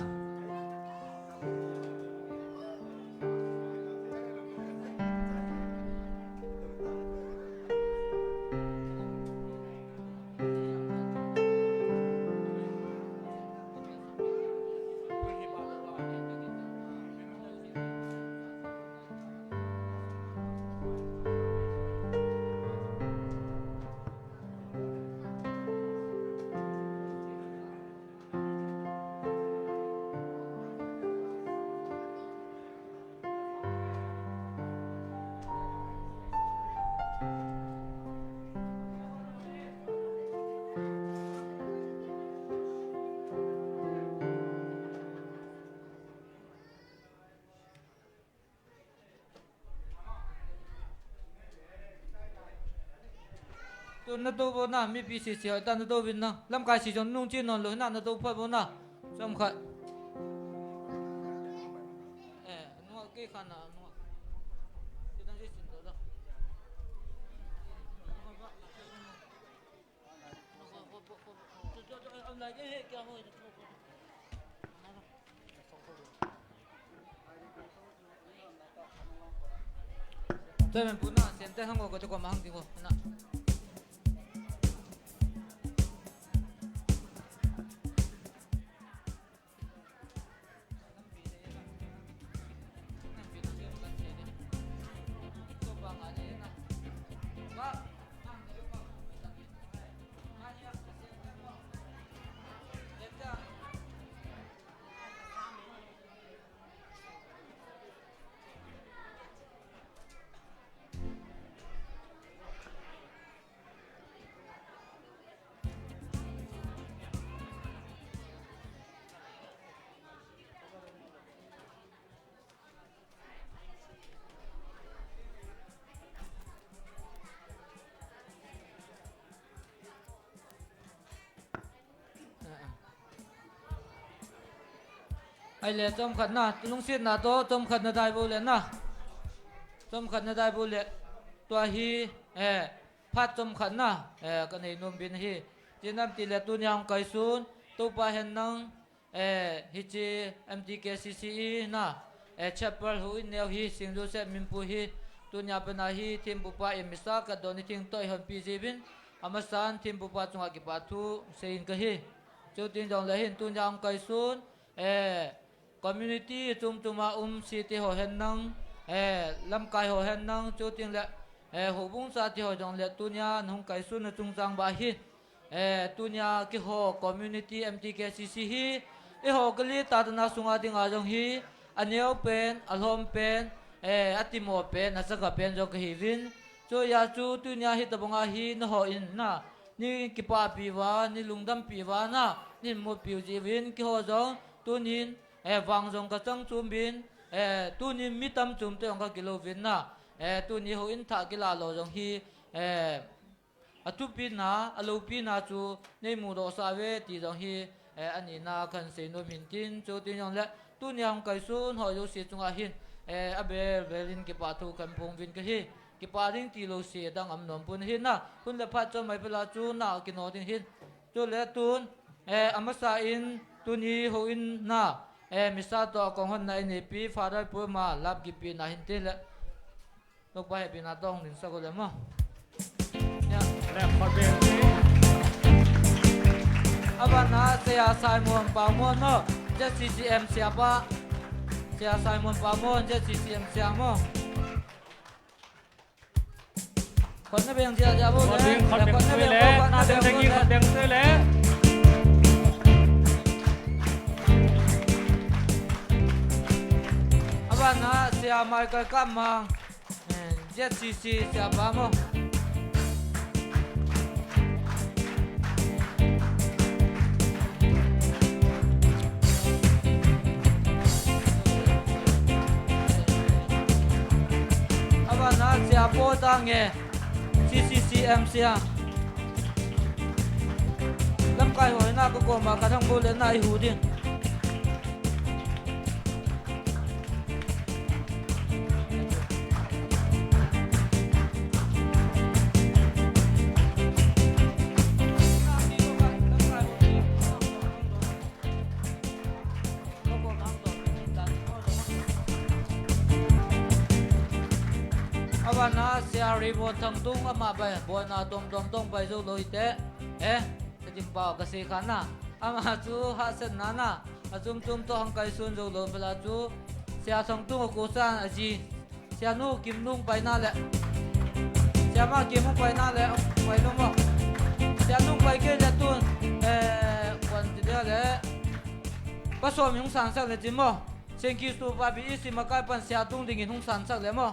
ตัวนั่นตัวบนน่ะมีปีเสียแต่นั่นตัววินนะลำกายสีจนนุ่งจีนนอนเลยนั่นตัวพัดบนน่ะสำคัญนัวกี่ขันน่ะนัวที่ตั้งใจสินตัวละแต่เป็นปุ่นน่ะเส้นแต่ห้องก็จะกว่ามาห้องจริงกว่าน่ะไอเล่จอมขัดนะลุงศิษย์นะโตจอมขัดนะได้บุเล่นะจอมขัดนะได้บุเล่ตัวฮีพัดจอมขัดนะกันให้นุ่มบินฮีจีนับตีเล่ตุนยางไก่ซูนตัวปะเห็นนังฮิจี MTKCC นะchapel HouinแนวฮีSt. Josephมิมปูฮีตุนยาเป็นอาฮีทีมบุปผาเอ็มมิสากัดโดนทิ้งต่อยหันปีจีบินอามาสานทีมบุปผาจงอากิปาทูเซินกะฮีจุดทิ้งจงเลยเห็นตุนยางไก่ซูนcommunity tumtuma city ho hen nang lam kai ho hen nang chu ting le ho bung sa ti ho jong le tunya nong kai su na chung chang ba hi tunya ki ho community MTKCC hi ho kali ta na sunga ding a jong hi aneu pen alhom pen atimo pen na saka pen jong hi vin chu ya chu tunya hi ta bonga hi na ho in na ni ki pa pi wa ni lungdam pi wa na ni mo pi ji vin ki ho jong tunin vang jong ka chang chum bin tu ni mi tam chum te ong ka kilo vin na tu ni ho in tha kila lo jong hi atu pi na alo pi na chu nei mu do sa ve ti jong hi ani na khan se no min tin chu tin jong le tu ni ang kai sun ho yo si chung a hin a be velin ki pa thu kan phong vin ka hi ki pa ring ti lo se dang am nom pun hin na kun le phat cho mai pela chu na ki no tin hin chu le tun amasa in tu ni Houin na misa to kong hon na ini pi father pu ma lap gi pi na hin te le lok ba he pi na tong din sa ko le mo ya
lẹ khó bèn tí
abana sia Simon Pamon mo je CCM siapa sia Simon Pamon je CCM siapa moคนไม่เป็นเจ้าจะพูด
khó
เลย
bèn khó
แต่
bèn
คนไม่
tươi
เป็น
lẹ
คน
na
ไม่
đừng
เป็น
thấy
คน
gì
เล
khó
ย
bèn tươi lẹ
abana sia Michael Kamang JCC siapa mo abana sia Potange CCCM sia lâm kai hồi na ko ma ka thang bu le na I hu din abana sia remote thang tung ama ba bo na tom pai zo loi te jim pao ka se khana ama chu ha sen na na azum tum to hang kai sun zo lo pela chu sia thang tung ko san aji sia nu kim nung pai na le sia ma kim nung pai na le pai lo mo sia nung pai ke le tun kwan ti de le pa so mi hung san sak le jim mo sen ki su pa bi isi ma kai pan sia tung ding in hung san sak le mo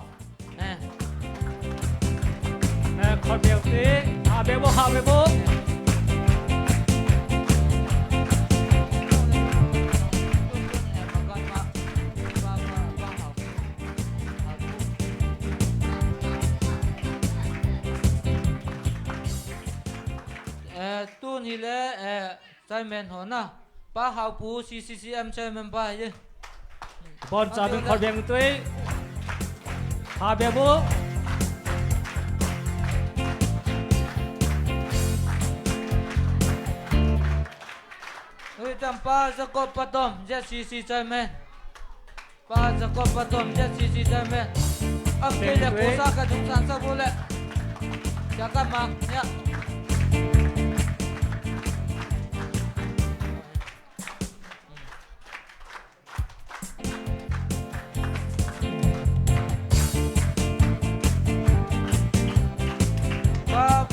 khó bèn tí hạ bèn bố
tu ni le Simon ho na pa hau pu CCCM Simon ba ye
bọn cha bên khó bèn tươi hạ bèn bố
oi tam pa Jacob patom JCC Simon pa Jacob patom JCC Simon am ke le ko sa ka jung san sa bo le ja ka ma ya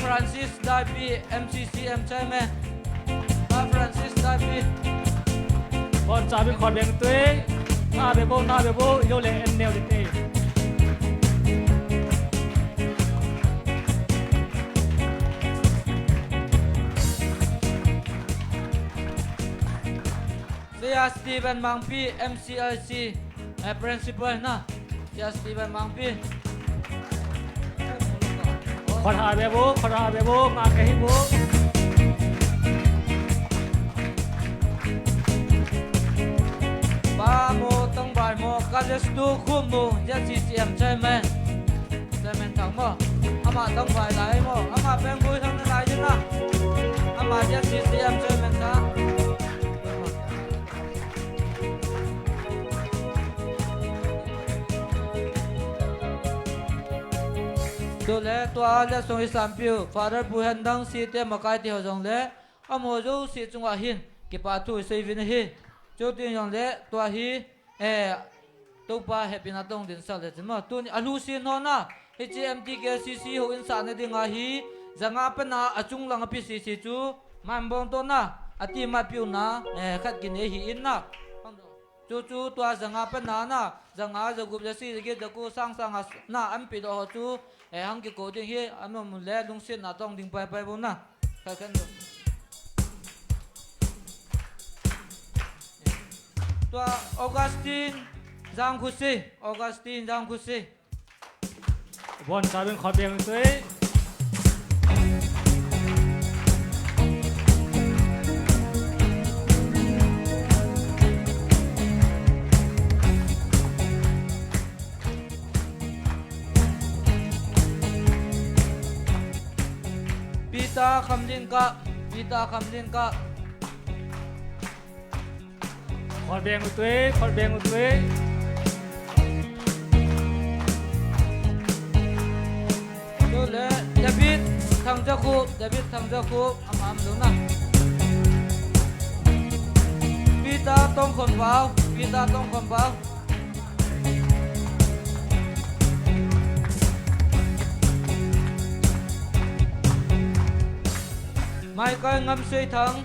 Francis Davi MCCM Chairman Francis Davi
bọn cha bên khó bèn tươi na bèn bố yêu lệ em neo đi tê
Sia Stephen Mangpi MCLC Principal na Sia Stephen Mangpi
khó hạ bèn bố ngã cái hít bố
ba mo tang bai mo Kajes tu khum mo JCCM Chairman thang mo ama tang bai lai mo ama peng bui thang na lai jin na ama JCCM Chairman ta tu le tua le song isam piu father bu han dang si te makai ti ho jong le amo jo si chunga hin ki pa tu sei vin hi cho tin yong le tua hi to pa happy na tong din sa le ma tu ni alu si no na MTKCC Houin sa na ding a hi zanga pa na achung lang pi si chu man bong to na ati ma piu na khat ki ne hi in na chu tua zanga pa na zanga za gup ja si ge da ko sang na am pi do chu hang ki ko ding hi am mo le lung sin na tong ding pai bo na ka kan do tua Augustine Giang Khusi
bọn cha bên khó bèn tươi
Pita Khamlin ka
Khol beng utwe
Yo le David thang cha khu am lo na Pita tong khon vào Mai coi ngâm suy thắng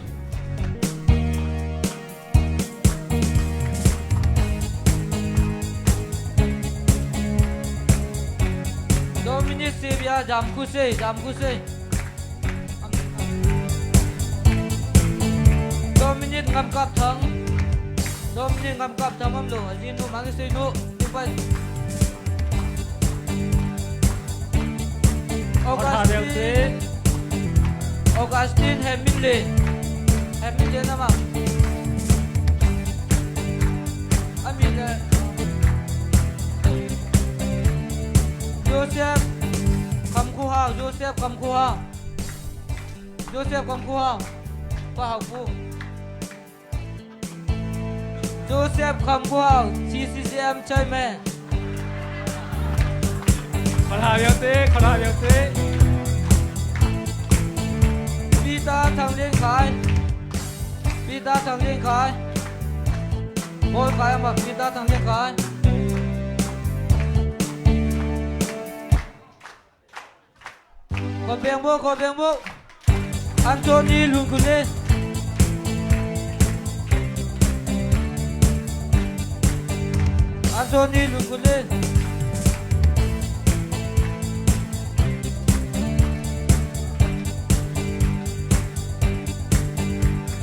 Dominic Sivia jam khu se Dominic ngâm cặp thắng âm lo azin no mang se no pai Augustine Hemingway nama Amin Joseph cầm khu hào Khoa học vụ Joseph cầm khu hào CCCM chơi mẹ
Khol ha beng te
Pita thằng liên khai Ôi khai mà Pita thằng liên khai Còn bèng bộ Anthony Lungkule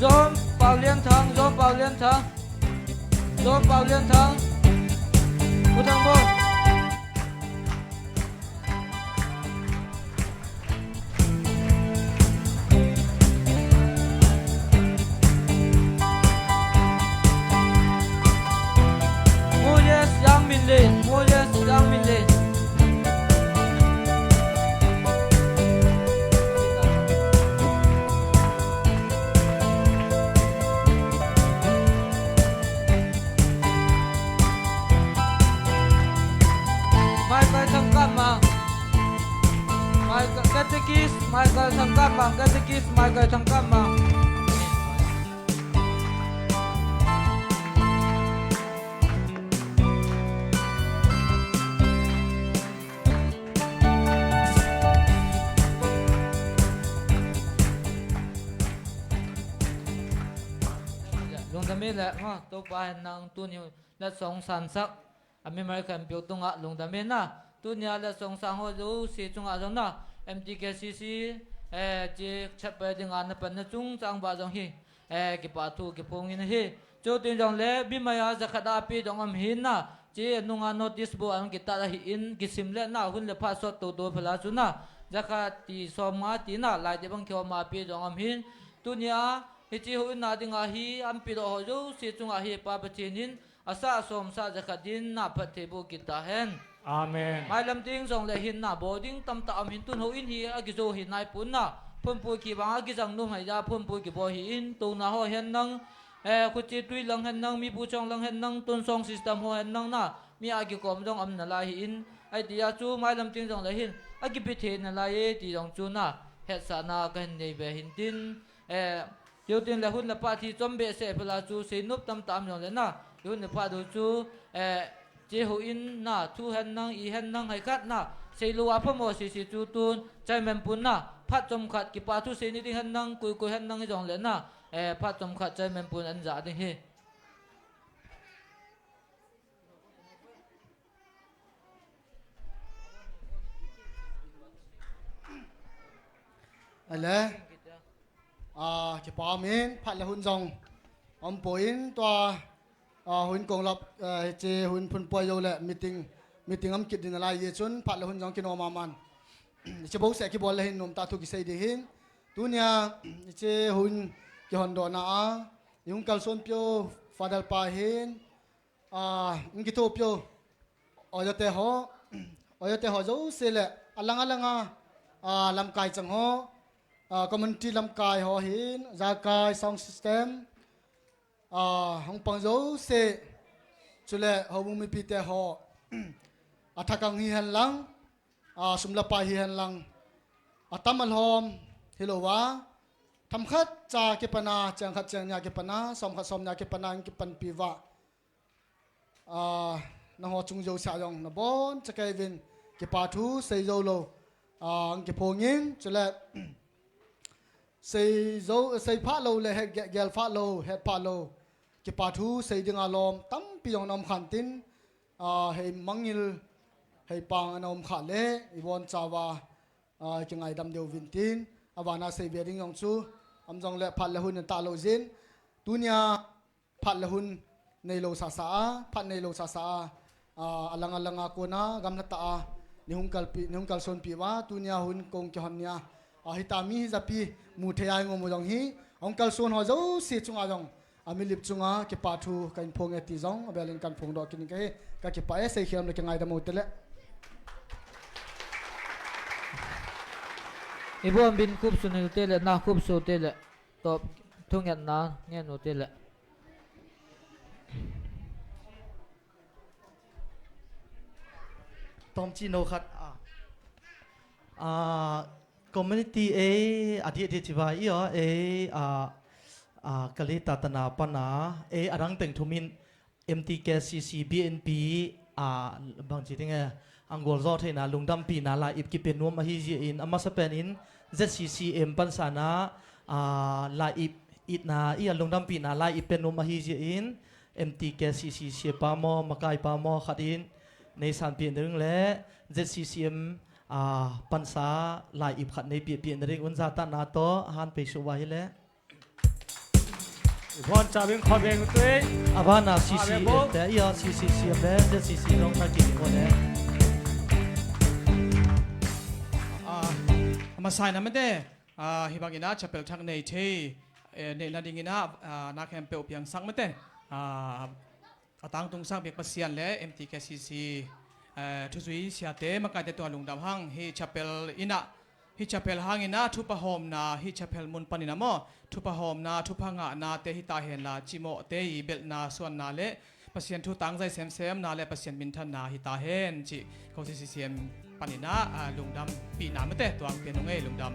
Dom Bảo Liên Thắng Cô thằng bố Moses Giang Minh Lê Michael thằng cam mà Michael thằng cam mà Long ta me la ha to pa nang tu ni la song san sak American pyo tunga long ta me na tu nya la song sang ho zo si chunga zo na MTKCC je chapa ding an pan na chung chang ba jong hi ki pa thu ki phong in hi cho tin jong le bi ma ya za khada pi dong am hin na je nunga notice bo an ki ta hi in ki sim le na hun le pha so to do phla chu na za kha ti so ma ti na lai de bang kyo ma pi dong am hin tu nya Hiji Houin na dinga hi am piro hojo si chunga hi pa bachinin asa som sa zakadin na pathebu kita hen
Amen
mai lam ting jong le hin na boarding tam ta am hin tun Houin hi agizo hi nai pun na phumpu ki bang agizang nu hai ja phumpu ki bo hi in tu na ho hen nang khuchi tui lang hen nang mi bu chong lang hen nang tun song system ho hen nang na mi agi kom jong am na la hi in ai dia chu mai lam ting jong le hin agi pi the na la ye ti jong chu na het sa na kan nei be hin tin Yêu tin là hun là pa thì chom be se pala chu se nup tam tam yong le na yun là pa du chu je Houin na thu hen nang i hen nang hai khat na se lu a phamo si si chu tun chai mem pun na phat chom khat ki pa thu se ni ding hen nang kui hen nang jong le na phat chom khat chai mem pun an za ding he
Ale ki pa min phat la hun jong om poin to hun kong lap che hun phun poi yo le meeting am kit din la ye chun phat la hun jong ki no ma man che bo se ki bol le hin nom ta thu ki sei de hin tu nya che hun ki hon do na a yung kal son pyo fadal pa hin ngi to pyo oyote ho zo se le alanga lam kai chang ho community lam kai ho hin za kai sound system ฮองปังโจเซจุเลฮาบุมิพิเตฮออัฐกังฮิฮันลังสุมลปาฮิฮันลังอัตมัลฮอมฮิโลวาทำขัดจากเก็บปนาจังขัดจังยาเก็บปนาสมขัดสมยาเก็บปนาเก็บปันปีวะนหอจุงโจสายองนบอนจะเกวินเก็บปาทูเซโจโลเก็บพงิงจุเลเซโจเซพาโลเลเฮเกลฟาโลเฮพาโลเก็บปาทูเซดึงอารมณ์ตั้มปียองนำขันตินเฮมังยิลเฮปังนำขันเลอีวอนจาวาจังไงดำเดียววินตินอาวานาเซเบียริงยองซูอัมจงเลพัดเลหุนตาโลจินตุนยาพัดเลหุนในโลซาซาพัดในโลซาซาอลังอลังอาโกนากำนัตตานิฮุงกัลซอนปีวาตุนยาหุนกงเกฮอนเนียฮิตามีฮิจัปีมูเทียงงมจงฮีองกัลซอนฮอโจสิจุงอาจงอามิลิบจุงอาเก็บปาทูกันพงเอติจงเบลินกันพงดอกกินกันก็เก็บไปเสียเขียมเลยจังไงดำมุตเล
อีบอนบินคุบสุนิเตเลนะคุบสุเตเลตบทุ่งยันนะเงี้ยนุเตเล
ตอมจีโนคัดคอมมูนิตี้อดีตที่ว่าอีอ๋อกะลิตาตนาปนาอรังเต็งทุมิน MTKCC BNP บางทีที่ไงอังกอร์จอดให้นาลุงดำปีนาลาอิบกิเป็นนัวมาฮิจีอินอามาสเปนิน ZCCM ปันสานาลาอิบอิดนาลุงดำปีนาลาอิบเป็นนัวมาฮิจีอิน MTKCC เชียปามอมาไกปามอขัดอินในสารเปลี่ยนเรื่องและ ZCCM ปันสาลาอิบขัดในเปลี่ยนเรื่องอุนซาตานาโตฮันไปชัวร์และ
พอนจะเป็นคนเองตัวเอง
อาบานา CCM แต่CCM และ ZCC น้องทักกินคนเนี่ย
มาใส่น้ำมันเด้ฮิบังอินาจะเป็นทางในที่ในนาดิงินานักแข่งเปลเพียงสักมันเด้ตั้งตรงสักเบียกปัสยานและ MTKCC ทุสุยเสียเตมาการตัวลุงดำหังฮิจะเป็นอินาฮิจะเป็นหังอินาทุปะโฮมนาฮิจะเป็นมุนปนินาโมทุปะโฮมนาทุปะงะนาเตฮิตาเห็นลาจิโมเตยเบลนาส่วนนาเลปัสยานทุตังใจเซมนาเลปัสยานมินทันนาฮิตาเห็นจิเขาCCMปนินาลุงดำปีนาไม่เตะตัวเป็นองลุงดำ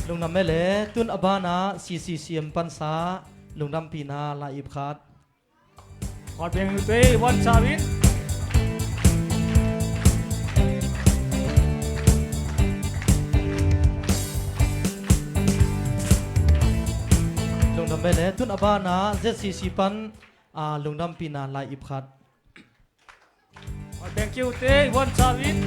ลุงดำไม่เละตุนอบานา CCM ปันสาลุงดำปีนาลาอิบขาด
ขอเพียงตัวเองวันชาวิน
ลุงดำไม่เละตุนอบานา ZCC ปันลุงดำปีนาลาอิบขาด
ขอเพียงคิวตัวเองวันชาวิน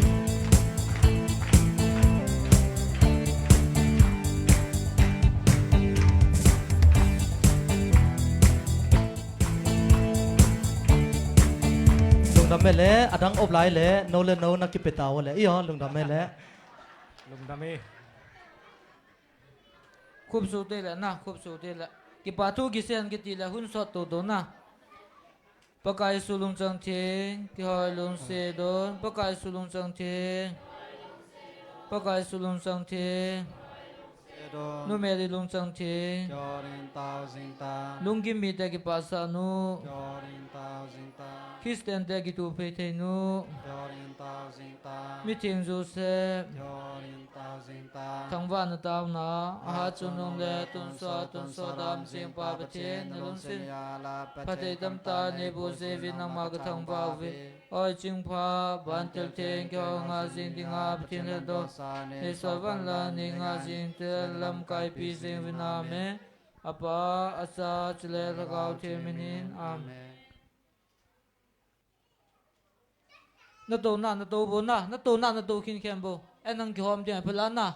ลุงดำไม่เละอดังอบไลเละโนเลโนนักกิเปตาวเละลุงดำไม่เละ
ลุงดำเอ
คุบสุเตเลนะคุบสุเตเลกิปาทูกิเซนกิติเลหุนสดตัวโดนะปกายสุลุงจังเทงกิหอยลุงเซโดนปกายสุลุงจังเทงปกายสุลุงจังเทงนูเมริลุงจังเทงลุงกิมีเตกิปัสสานุคริสเตียนเตกิตูเปเทนุมิทิงโจเซฟทั้งวันตาวนาอาหารจุนงเลตุนสอดามเสียงปาปเทนลุนสินพระเตตัมตาเนโบเซวินังมากทั้งบาเวอ้อยจิงพาบันเตลเทงเกี่ยวงาสิงติงาปทินโดในสวรรค์ลานิงาสิงเตลลำกายปีเสียงวินาเมอปาอาซาเจเลรกาวเทมินินอาเมนนาโตนานาโตโบนานาโตนานาโตขินแคมโบเอ็นังกิฮอมเดียพลานา